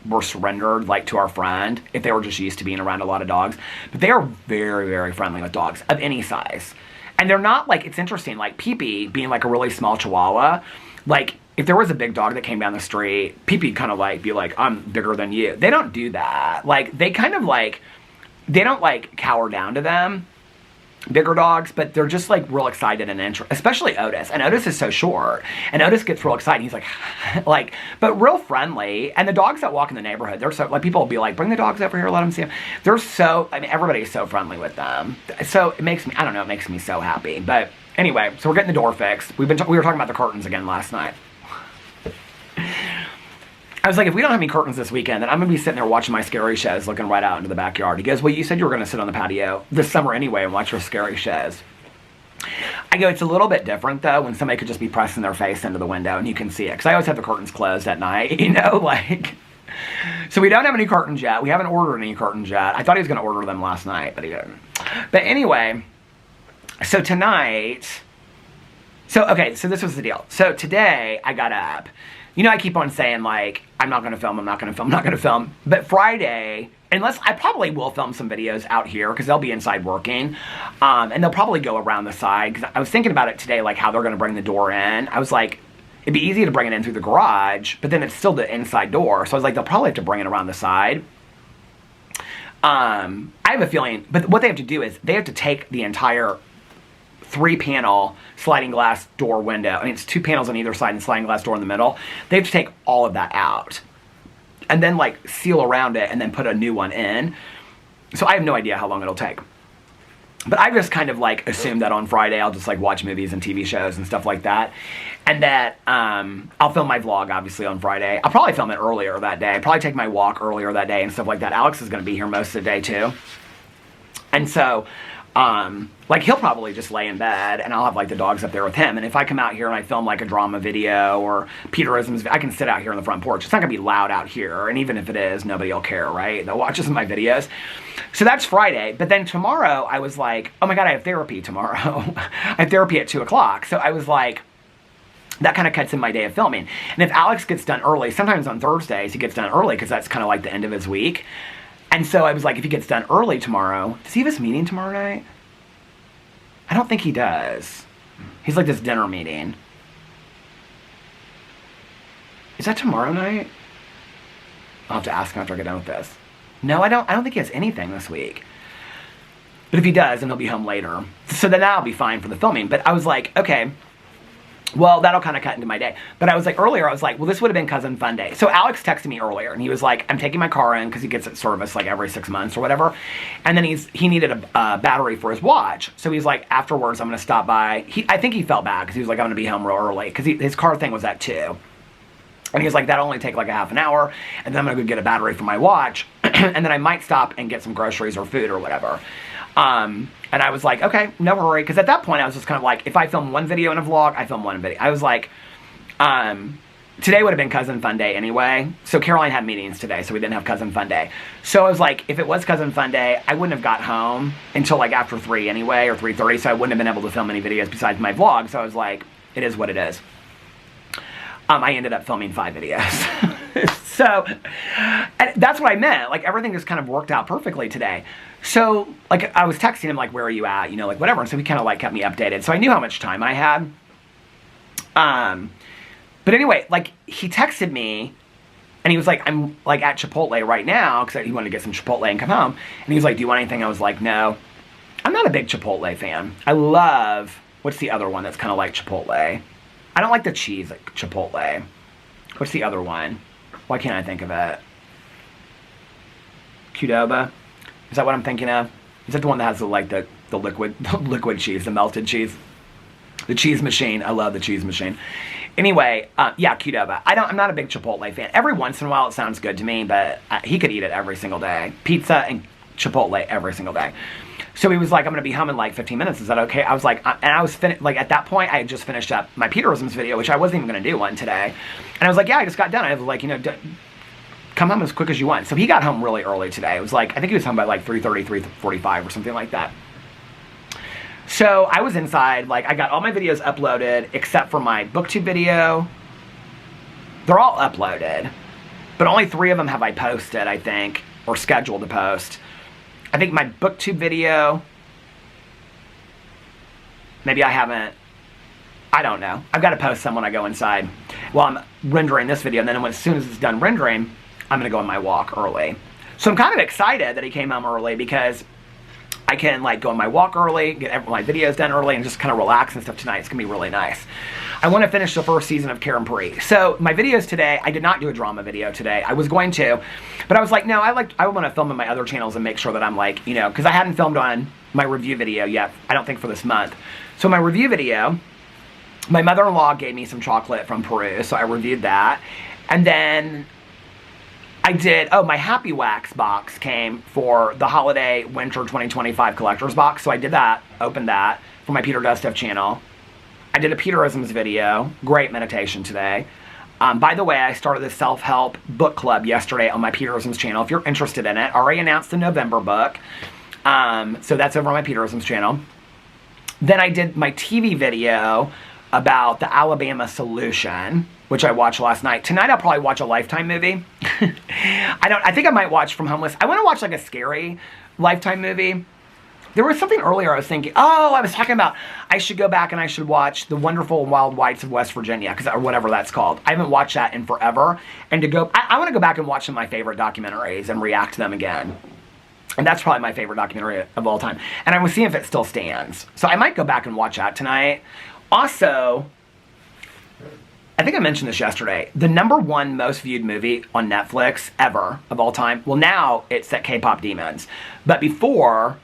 were surrendered like to our friend, if they were just used to being around a lot of dogs, but they are very, very friendly with dogs of any size. And they're not like, it's interesting, like Pee-Pee being like a really small Chihuahua, like if there was a big dog that came down the street, Pee-Pee kind of like be like, I'm bigger than you. They don't do that. Like they kind of like, they don't like cower down to them, bigger dogs, but they're just like real excited and interested, especially Otis. And Otis is so short, and Otis gets real excited. He's like, but real friendly. And the dogs that walk in the neighborhood, they're so, like, people will be like, bring the dogs over here, let them see them. They're so, I mean, everybody's so friendly with them. So it makes me, I don't know, it makes me so happy. But anyway, so we're getting the door fixed. We were talking about the curtains again last night. I was like, if we don't have any curtains this weekend, then I'm going to be sitting there watching my scary shows, looking right out into the backyard. He goes, well, you said you were going to sit on the patio this summer anyway and watch your scary shows. I go, it's a little bit different, though, when somebody could just be pressing their face into the window and you can see it. Because I always have the curtains closed at night, you know, like. So we don't have any curtains yet. We haven't ordered any curtains yet. I thought he was going to order them last night, but he didn't. But anyway, so tonight, so this was the deal. So today I got up. You know, I keep on saying, like, I'm not going to film, I'm not going to film, I'm not going to film. But Friday, unless I probably will film some videos out here because they'll be inside working, and they'll probably go around the side. Because I was thinking about it today, like how they're going to bring the door in. I was like, it'd be easy to bring it in through the garage, but then it's still the inside door. So I was like, they'll probably have to bring it around the side. I have a feeling, but what they have to do is they have to take the entire 3-panel sliding glass door window. I mean, it's 2 panels on either side and sliding glass door in the middle. They have to take all of that out and then like seal around it and then put a new one in. So I have no idea how long it'll take. But I just kind of like assumed that on Friday I'll just like watch movies and TV shows and stuff like that. And that I'll film my vlog obviously on Friday. I'll probably film it earlier that day. Probably take my walk earlier that day and stuff like that. Alex is going to be here most of the day too. And so like he'll probably just lay in bed and I'll have like the dogs up there with him. And if I come out here and I film like a drama video or Peterisms, I can sit out here on the front porch. It's not gonna be loud out here. And even if it is, nobody will care, right? They'll watch my videos. So that's Friday. But then tomorrow I was like, oh my God, I have therapy tomorrow. I have therapy at 2 o'clock. So I was like, that kind of cuts in my day of filming. And if Alex gets done early, sometimes on Thursdays he gets done early because that's kind of like the end of his week. And so I was like, if he gets done early tomorrow, does he have his meeting tomorrow night? I don't think he does. He's like this dinner meeting. Is that tomorrow night? I'll have to ask him after I get done with this. No, I don't think he has anything this week. But if he does, then he'll be home later. So then that'll be fine for the filming. But I was like, okay, well, that'll kind of cut into my day. But I was like, earlier, I was like, well, this would have been Cousin Fun Day. So Alex texted me earlier, and he was like, I'm taking my car in, because he gets it serviced like every 6 months or whatever. And then he needed a battery for his watch. So he's like, afterwards, I'm going to stop by. I think he felt bad, because he was like, I'm going to be home real early, because his car thing was at 2. And he was like, that'll only take like a half an hour, and then I'm going to go get a battery for my watch, and then I might stop and get some groceries or food or whatever. And I was like, okay, no hurry. Because at that point, I was just kind of like, if I film one video in a vlog, I film one video. I was like, today would have been Cousin Fun Day anyway. So Caroline had meetings today, so we didn't have Cousin Fun Day. So I was like, if it was Cousin Fun Day, I wouldn't have got home until like after 3 anyway, or 3:30. So I wouldn't have been able to film any videos besides my vlog. So I was like, it is what it is. I ended up filming 5 videos. So, and that's what I meant. Like, everything just kind of worked out perfectly today. So, like, I was texting him, like, where are you at? You know, like, whatever. And so he kind of, like, kept me updated. So I knew how much time I had. But anyway, like, he texted me, and he was like, I'm, like, at Chipotle right now, because he wanted to get some Chipotle and come home. And he was like, do you want anything? I was like, no. I'm not a big Chipotle fan. I love, what's the other one that's kind of like Chipotle? I don't like the cheese like Chipotle. What's the other one? Why can't I think of it? Qdoba? Is that what I'm thinking of? Is that the one that has the liquid cheese, the melted cheese? The cheese machine. I love the cheese machine. Anyway, yeah, Qdoba. I'm not a big Chipotle fan. Every once in a while it sounds good to me, but he could eat it every single day. Pizza and Chipotle every single day. So he was like, I'm going to be home in like 15 minutes. Is that okay? I was like, and I was like, at that point, I had just finished up my Peterisms video, which I wasn't even going to do one today. And I was like, yeah, I just got done. I was like, you know, come home as quick as you want. So he got home really early today. It was like, I think he was home by like 3:30, 3:45 or something like that. So I was inside, like, I got all my videos uploaded except for my BookTube video. They're all uploaded, but only 3 of them have I posted, I think, or scheduled to post. I think my BookTube video, maybe I haven't, I don't know. I've got to post some when I go inside while I'm rendering this video, and then as soon as it's done rendering, I'm going to go on my walk early. So I'm kind of excited that he came home early because I can like go on my walk early, get my videos done early, and just kind of relax and stuff tonight. It's going to be really nice. I want to finish the first season of Karen Puri. So my videos today, I did not do a drama video today. I was going to, but I was like, no, I want to film on my other channels and make sure that I'm like, you know, because I hadn't filmed on my review video yet, I don't think for this month. So my review video, my mother-in-law gave me some chocolate from Peru, so I reviewed that. And then I did, my Happy Wax box came for the holiday winter 2025 collector's box. So I did that, opened that for my Peter Does Stuff channel. I did a Peterisms video, great meditation today. By the way, I started this self-help book club yesterday on my Peterisms channel. If you're interested in it, already announced the November book. So that's over on my Peterisms channel. Then I did my TV video about the Alabama solution. which I watched last night. Tonight I'll probably watch a Lifetime movie. I think I might watch From Homeless. I want to watch like a scary Lifetime movie. There was something earlier I was thinking, I was talking about I should go back and I should watch The Wonderful Wild Whites of West Virginia, or whatever that's called. I haven't watched that in forever. And I want to go back and watch some of my favorite documentaries and react to them again. And that's probably my favorite documentary of all time. And I will see if it still stands. So I might go back and watch that tonight. Also, I think I mentioned this yesterday. The #1 most viewed movie on Netflix ever of all time. Well, now it's that K-pop Demons. But before,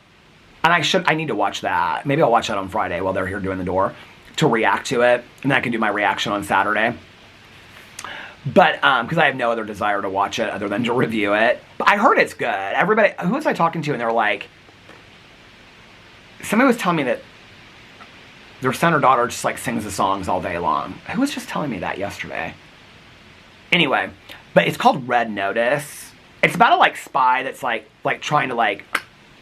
and I need to watch that. Maybe I'll watch that on Friday while they're here doing the door to react to it. And then I can do my reaction on Saturday. But, because I have no other desire to watch it other than to review it. But I heard it's good. Everybody, who was I talking to? And they were like, somebody was telling me that their son or daughter just like sings the songs all day long. Who was just telling me that yesterday? Anyway, but it's called Red Notice. It's about a like spy that's like trying to like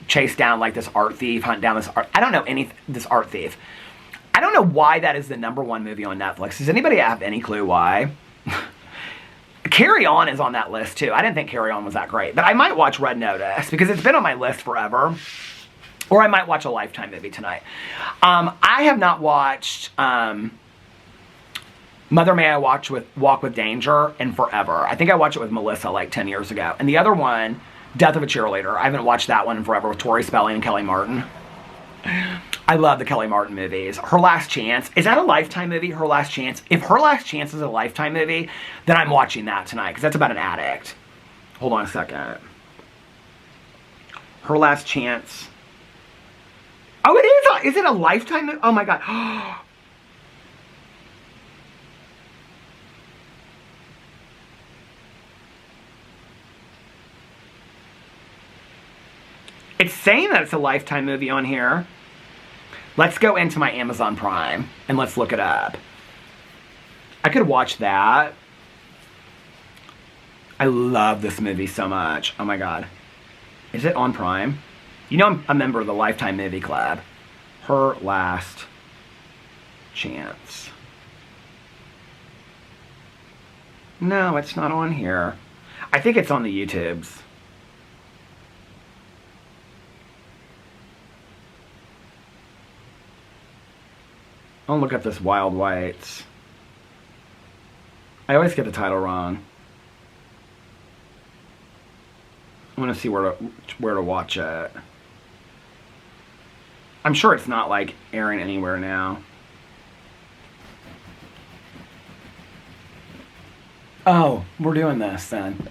chase down like this art thief, hunt down this art. I don't know this art thief. I don't know why that is the #1 movie on Netflix. Does anybody have any clue why? Carry On is on that list too. I didn't think Carry On was that great, but I might watch Red Notice because it's been on my list forever. Or I might watch a Lifetime movie tonight. I have not watched Mother May I Walk with Danger in forever. I think I watched it with Melissa like 10 years ago. And the other one, Death of a Cheerleader. I haven't watched that one in forever with Tori Spelling and Kelly Martin. I love the Kelly Martin movies. Her Last Chance. Is that a Lifetime movie, Her Last Chance? If Her Last Chance is a Lifetime movie, then I'm watching that tonight because that's about an addict. Hold on a second. Her Last Chance. Oh, it is. Is it a Lifetime movie? Oh my God. It's saying that it's a Lifetime movie on here. Let's go into my Amazon Prime and let's look it up. I could watch that. I love this movie so much. Oh my God. Is it on Prime? You know I'm a member of the Lifetime Movie Club. Her Last Chance. No, it's not on here. I think it's on the YouTubes. I'll look up this Wild Whites. I always get the title wrong. I want to see where to watch it. I'm sure it's not like airing anywhere now. Oh, we're doing this then.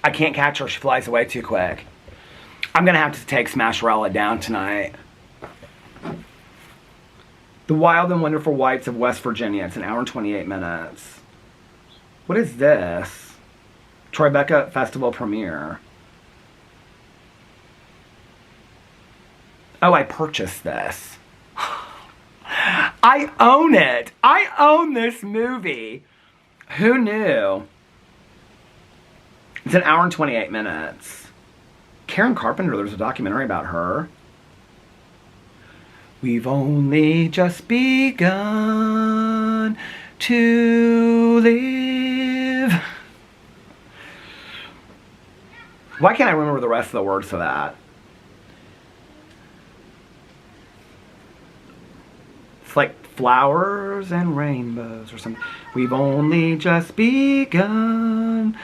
I can't catch her. She flies away too quick. I'm going to have to take Smasherella down tonight. The Wild and Wonderful Whites of West Virginia. It's 1 hour and 28 minutes. What is this? Tribeca Festival premiere. Oh, I purchased this. I own it. I own this movie. Who knew? It's 1 hour and 28 minutes. Karen Carpenter, there's a documentary about her. We've only just begun to live. Why can't I remember the rest of the words to that? It's like flowers and rainbows or something. We've only just begun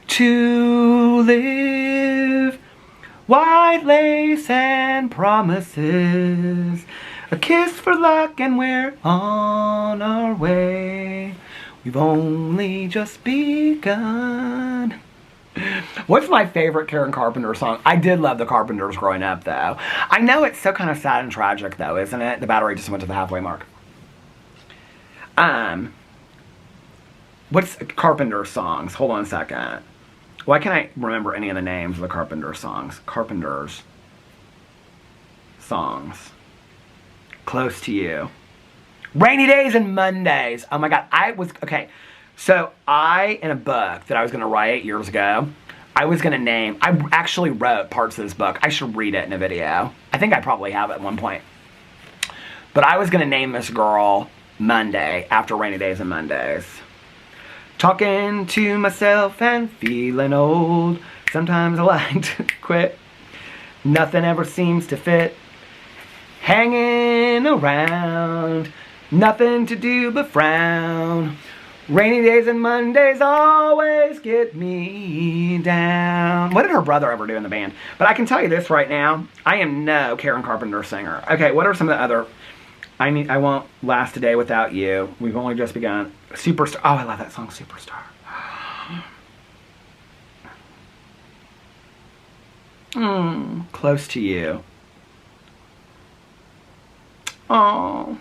to live. White lace and promises, a kiss for luck and we're on our way. We've only just begun. What's my favorite Karen Carpenter song? I did love the Carpenters growing up though. I know it's so kind of sad and tragic though, isn't it? The battery just went to the halfway mark. What's Carpenter songs? Hold on a second. Why can't I remember any of the names of the Carpenter songs? Carpenter's songs. Close to You. Rainy Days and Mondays. Oh my God. Okay. So in a book that I was going to write years ago, I actually wrote parts of this book. I should read it in a video. I think I probably have it at one point. But I was going to name this girl Monday after Rainy Days and Mondays. Talking to myself and feeling old. Sometimes I like to quit. Nothing ever seems to fit. Hanging around. Nothing to do but frown. Rainy days and Mondays always get me down. What did her brother ever do in the band? But I can tell you this right now. I am no Karen Carpenter singer. Okay, what are some of the other... I won't last a day without you. We've only just begun. Superstar. Oh, I love that song, Superstar. Close to you. Oh.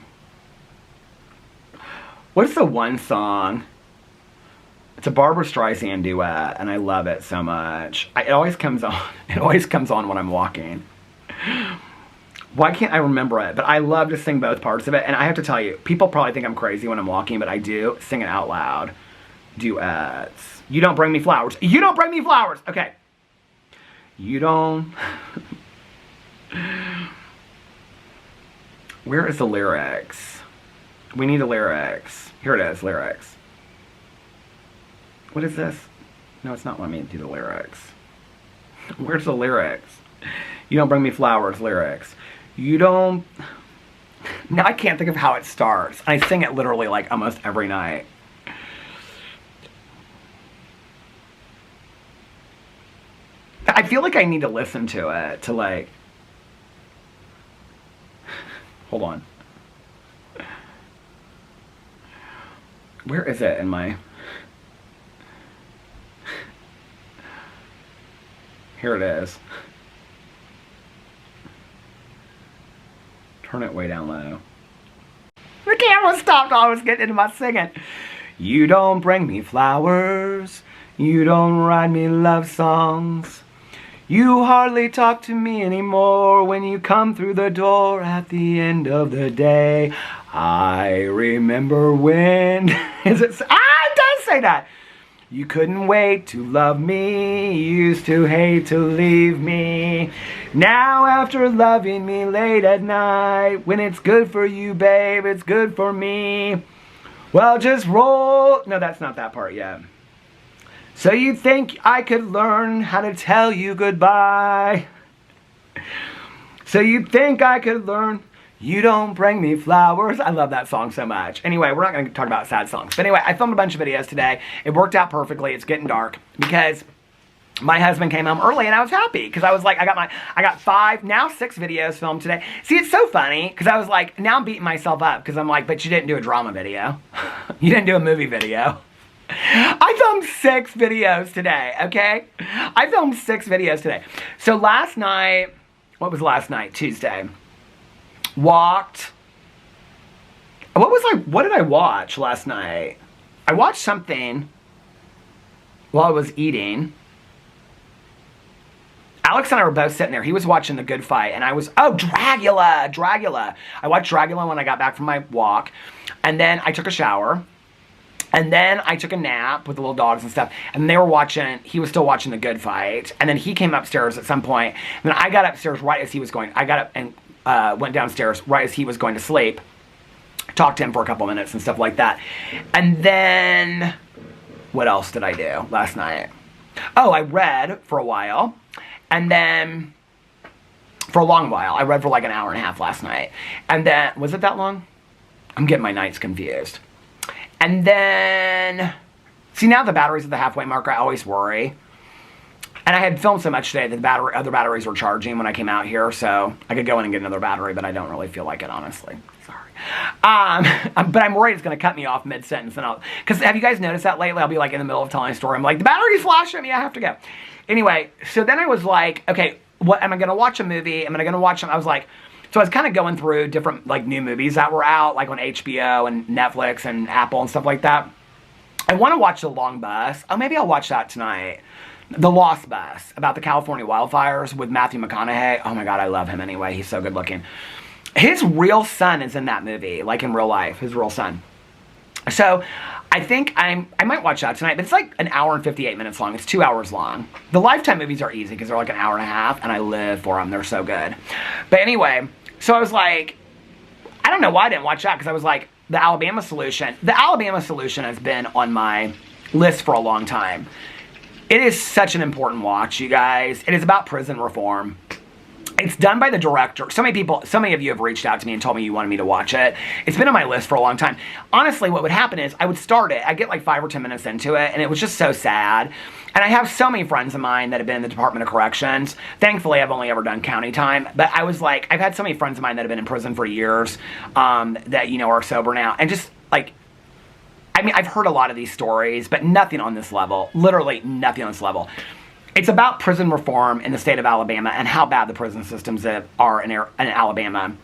What is the one song? It's a Barbra Streisand duet, and I love it so much. It always comes on. It always comes on when I'm walking. Why can't I remember it? But I love to sing both parts of it. And I have to tell you, people probably think I'm crazy when I'm walking, but I do sing it out loud. Duets. You don't bring me flowers. You don't bring me flowers. Okay. You don't. Where is the lyrics? We need the lyrics. Here it is, lyrics. What is this? No, it's not letting me do the lyrics. Where's the lyrics? You don't bring me flowers, lyrics. You don't... Now I can't think of how it starts. I sing it literally like almost every night. I feel like I need to listen to it to like... Hold on. Where is it in my... Here it is. Turn it way down low. The camera stopped while I was getting into my singing. You don't bring me flowers. You don't write me love songs. You hardly talk to me anymore when you come through the door at the end of the day. I remember when... Is it... Ah, it does say that. You couldn't wait to love me, you used to hate to leave me. Now after loving me late at night, when it's good for you, babe, it's good for me. Well, just roll... No, that's not that part yet. So you think I could learn how to tell you goodbye? So you think I could learn... You don't bring me flowers. I love that song so much. Anyway, we're not going to talk about sad songs. But anyway, I filmed a bunch of videos today. It worked out perfectly. It's getting dark because my husband came home early and I was happy because I was like, I got 5, now 6 videos filmed today. See, it's so funny because I was like, now I'm beating myself up because I'm like, but you didn't do a drama video. You didn't do a movie video. I filmed 6 videos today, okay? I filmed 6 videos today. So last night, what was last night? Tuesday. Walked. What did I watch last night? I watched something while I was eating. Alex and I were both sitting there. He was watching The Good Fight, and I was, oh, Dragula. I watched Dragula when I got back from my walk, and then I took a shower, and then I took a nap with the little dogs and stuff, and he was still watching The Good Fight, and then he came upstairs at some point, and then I got upstairs right as he was going, I got up and went downstairs right as he was going to sleep. Talked to him for a couple minutes and stuff like that. And then, what else did I do last night? Oh, I read for a while. And then, for a long while. I read for like an hour and a half last night. And then, was it that long? I'm getting my nights confused. And then, see now the battery's at the halfway mark. I always worry. And I had filmed so much today that the other batteries were charging when I came out here, so I could go in and get another battery, but I don't really feel like it, honestly. Sorry. But I'm worried it's going to cut me off mid-sentence. Because have you guys noticed that lately? I'll be like in the middle of telling a story. I'm like, the battery's flashing me. I have to go. Anyway, so then I was like, okay, what am I going to watch a movie? Am I going to watch them? I was like, so I was kind of going through different like new movies that were out, like on HBO and Netflix and Apple and stuff like that. I want to watch The Long Bus. Oh, maybe I'll watch that tonight. The Lost Bus, about the California wildfires with Matthew McConaughey. Oh my God, I love him anyway. He's so good looking. His real son is in that movie, like in real life, his real son. So I think I might watch that tonight, but it's like an hour and 58 minutes long. It's 2 hours long. The Lifetime movies are easy because they're like an hour and a half, and I live for them. They're so good. But anyway, so I was like, I don't know why I didn't watch that, because I was like, the Alabama Solution. The Alabama Solution has been on my list for a long time. It is such an important watch, you guys. It is about prison reform. It's done by the director. So many of you have reached out to me and told me you wanted me to watch it. It's been on my list for a long time. Honestly, what would happen is I would start it. I'd get like 5 or 10 minutes into it, and it was just so sad. And I have so many friends of mine that have been in the Department of Corrections. Thankfully, I've only ever done county time. But I was like, I've had so many friends of mine that have been in prison for years that, you know, are sober now. And just like, I mean, I've heard a lot of these stories, but nothing on this level. Literally nothing on this level. It's about prison reform in the state of Alabama and how bad the prison systems are in Alabama.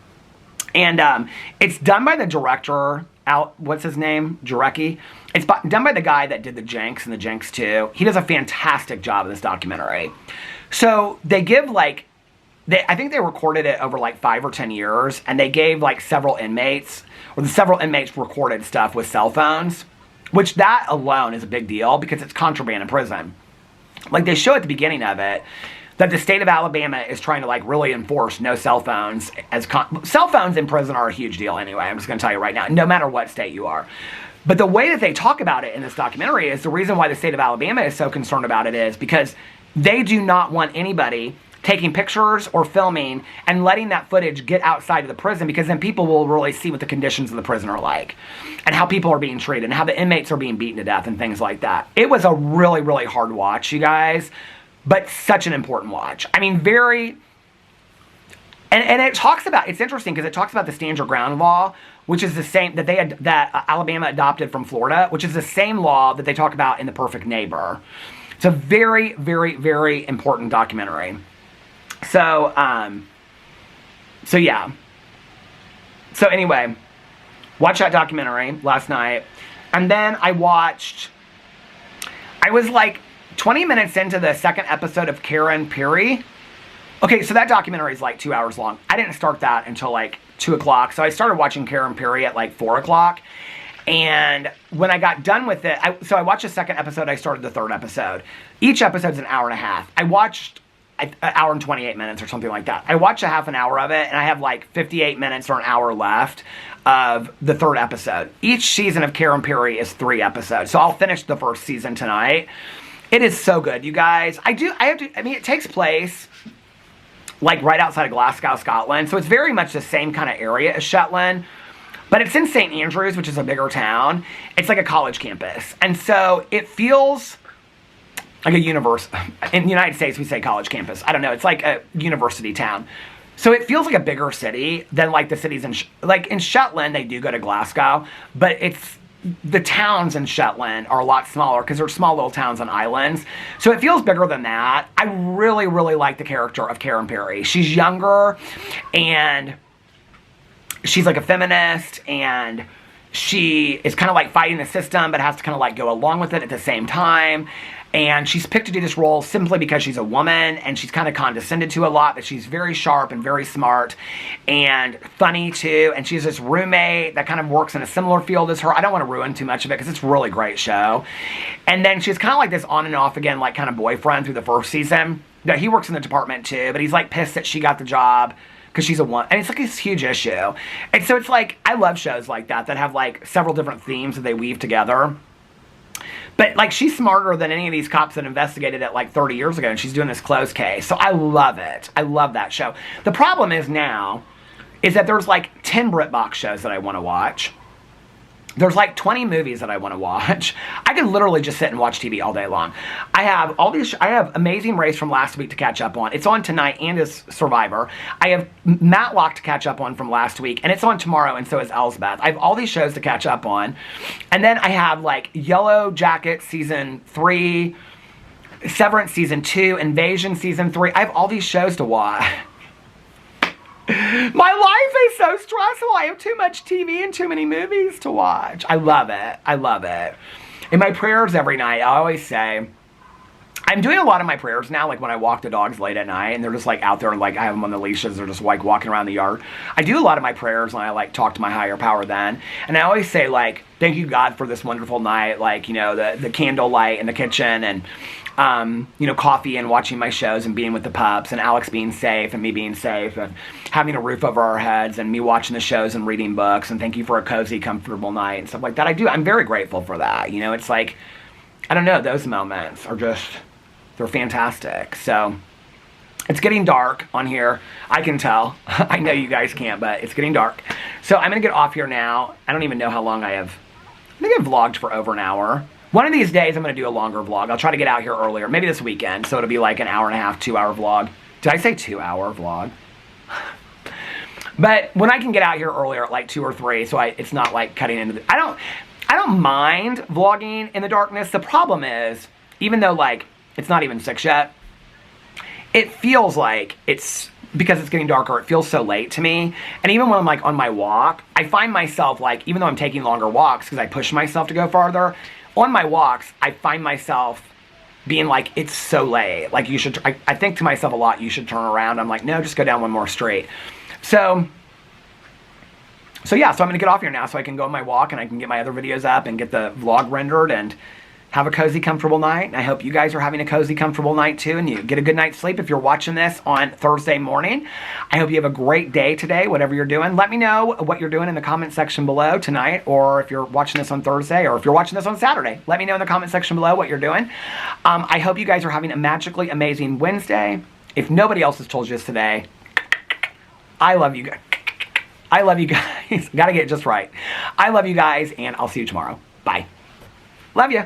And it's done by the director, what's his name? Jarecki. It's done by the guy that did the Jenks and the Jenks 2. He does a fantastic job in this documentary. So they give like, I think they recorded it over like 5 or 10 years, and they gave like several inmates recorded stuff with cell phones, which that alone is a big deal because it's contraband in prison. Like, they show at the beginning of it that the state of Alabama is trying to, like, really enforce no cell phones. Cell phones in prison are a huge deal anyway. I'm just going to tell you right now, no matter what state you are. But the way that they talk about it in this documentary is the reason why the state of Alabama is so concerned about it is because they do not want anybody taking pictures or filming and letting that footage get outside of the prison, because then people will really see what the conditions of the prison are like and how people are being treated and how the inmates are being beaten to death and things like that. It was a really, really hard watch, you guys, but such an important watch. I mean, and it talks about, it's interesting because it talks about the stand your ground law, which is the same that Alabama adopted from Florida, which is the same law that they talk about in The Perfect Neighbor. It's a very, very, very important documentary. So yeah. So anyway, watched that documentary last night. And then I was like 20 minutes into the second episode of Karen Perry. Okay, so that documentary is like 2 hours long. I didn't start that until like 2 o'clock. So I started watching Karen Perry at like 4 o'clock. And when I got done with it, so I watched the second episode, I started the third episode. Each episode's an hour and a half. I watched an hour and 28 minutes or something like that. I watched a half an hour of it, and I have like 58 minutes or an hour left of the third episode. Each season of Karen Perry is 3 episodes, so I'll finish the first season tonight. It is so good, you guys. I mean, it takes place like right outside of Glasgow, Scotland, so it's very much the same kind of area as Shetland, but it's in St. Andrews, which is a bigger town. It's like a college campus, and so it feels like a university. In the United States, we say college campus. I don't know. It's like a university town. So it feels like a bigger city than like the cities in Shetland. They do go to Glasgow, but the towns in Shetland are a lot smaller because they're small little towns on islands. So it feels bigger than that. I really, really like the character of Karen Perry. She's younger, and she's like a feminist, and she is kind of like fighting the system, but has to kind of like go along with it at the same time. And she's picked to do this role simply because she's a woman, and she's kind of condescended to a lot, but she's very sharp and very smart and funny too. And she has this roommate that kind of works in a similar field as her. I don't want to ruin too much of it because it's a really great show. And then she's kind of like this on and off again, like kind of boyfriend through the first season. Now, he works in the department too, but he's like pissed that she got the job because she's a woman. And it's like this huge issue. And so it's like, I love shows like that have like several different themes that they weave together. But, like, she's smarter than any of these cops that investigated it, like, 30 years ago, and she's doing this closed case. So I love it. I love that show. The problem is now is that there's, like, 10 BritBox shows that I want to watch. There's, like, 20 movies that I want to watch. I could literally just sit and watch TV all day long. I have all these. I have Amazing Race from last week to catch up on. It's on tonight, and is Survivor. I have Matlock to catch up on from last week, and it's on tomorrow, and so is Elsbeth. I have all these shows to catch up on. And then I have, like, Yellow Jacket Season 3, Severance Season 2, Invasion Season 3. I have all these shows to watch. My life is so stressful. I have too much TV and too many movies to watch. I love it. I love it. In my prayers every night, I always say, I'm doing a lot of my prayers now, like when I walk the dogs late at night and they're just like out there, like I have them on the leashes, they're just like walking around the yard. I do a lot of my prayers and I like talk to my higher power then. And I always say like, thank you God for this wonderful night, like, you know, the candle light in the kitchen and, you know, coffee and watching my shows and being with the pups and Alex being safe and me being safe and having a roof over our heads and me watching the shows and reading books and thank you for a cozy, comfortable night and stuff like that. I'm very grateful for that. You know, it's like, I don't know, those moments are just... they're fantastic. So it's getting dark on here. I can tell. I know you guys can't, but it's getting dark. So I'm going to get off here now. I don't even know how long I have. I think I've vlogged for over an hour. One of these days I'm going to do a longer vlog. I'll try to get out here earlier. Maybe this weekend. So it'll be like an hour and a half, 2 hour vlog. Did I say 2 hour vlog? But when I can get out here earlier at like 2 or 3, so it's not like cutting into the... I don't mind vlogging in the darkness. The problem is, even though like it's not even 6 yet, it feels like it's, because it's getting darker, it feels so late to me. And even when I'm like on my walk, I find myself like, even though I'm taking longer walks because I push myself to go farther, on my walks, I find myself being like, it's so late. Like you should, I think to myself a lot, you should turn around. I'm like, no, just go down one more street. So yeah, so I'm going to get off here now so I can go on my walk and I can get my other videos up and get the vlog rendered and have a cozy, comfortable night. And I hope you guys are having a cozy, comfortable night too, and you get a good night's sleep if you're watching this on Thursday morning. I hope you have a great day today, whatever you're doing. Let me know what you're doing in the comment section below tonight, or if you're watching this on Thursday, or if you're watching this on Saturday. Let me know in the comment section below what you're doing. I hope you guys are having a magically amazing Wednesday. If nobody else has told you this today, I love you guys. I love you guys. Gotta get it just right. I love you guys, and I'll see you tomorrow. Bye. Love you.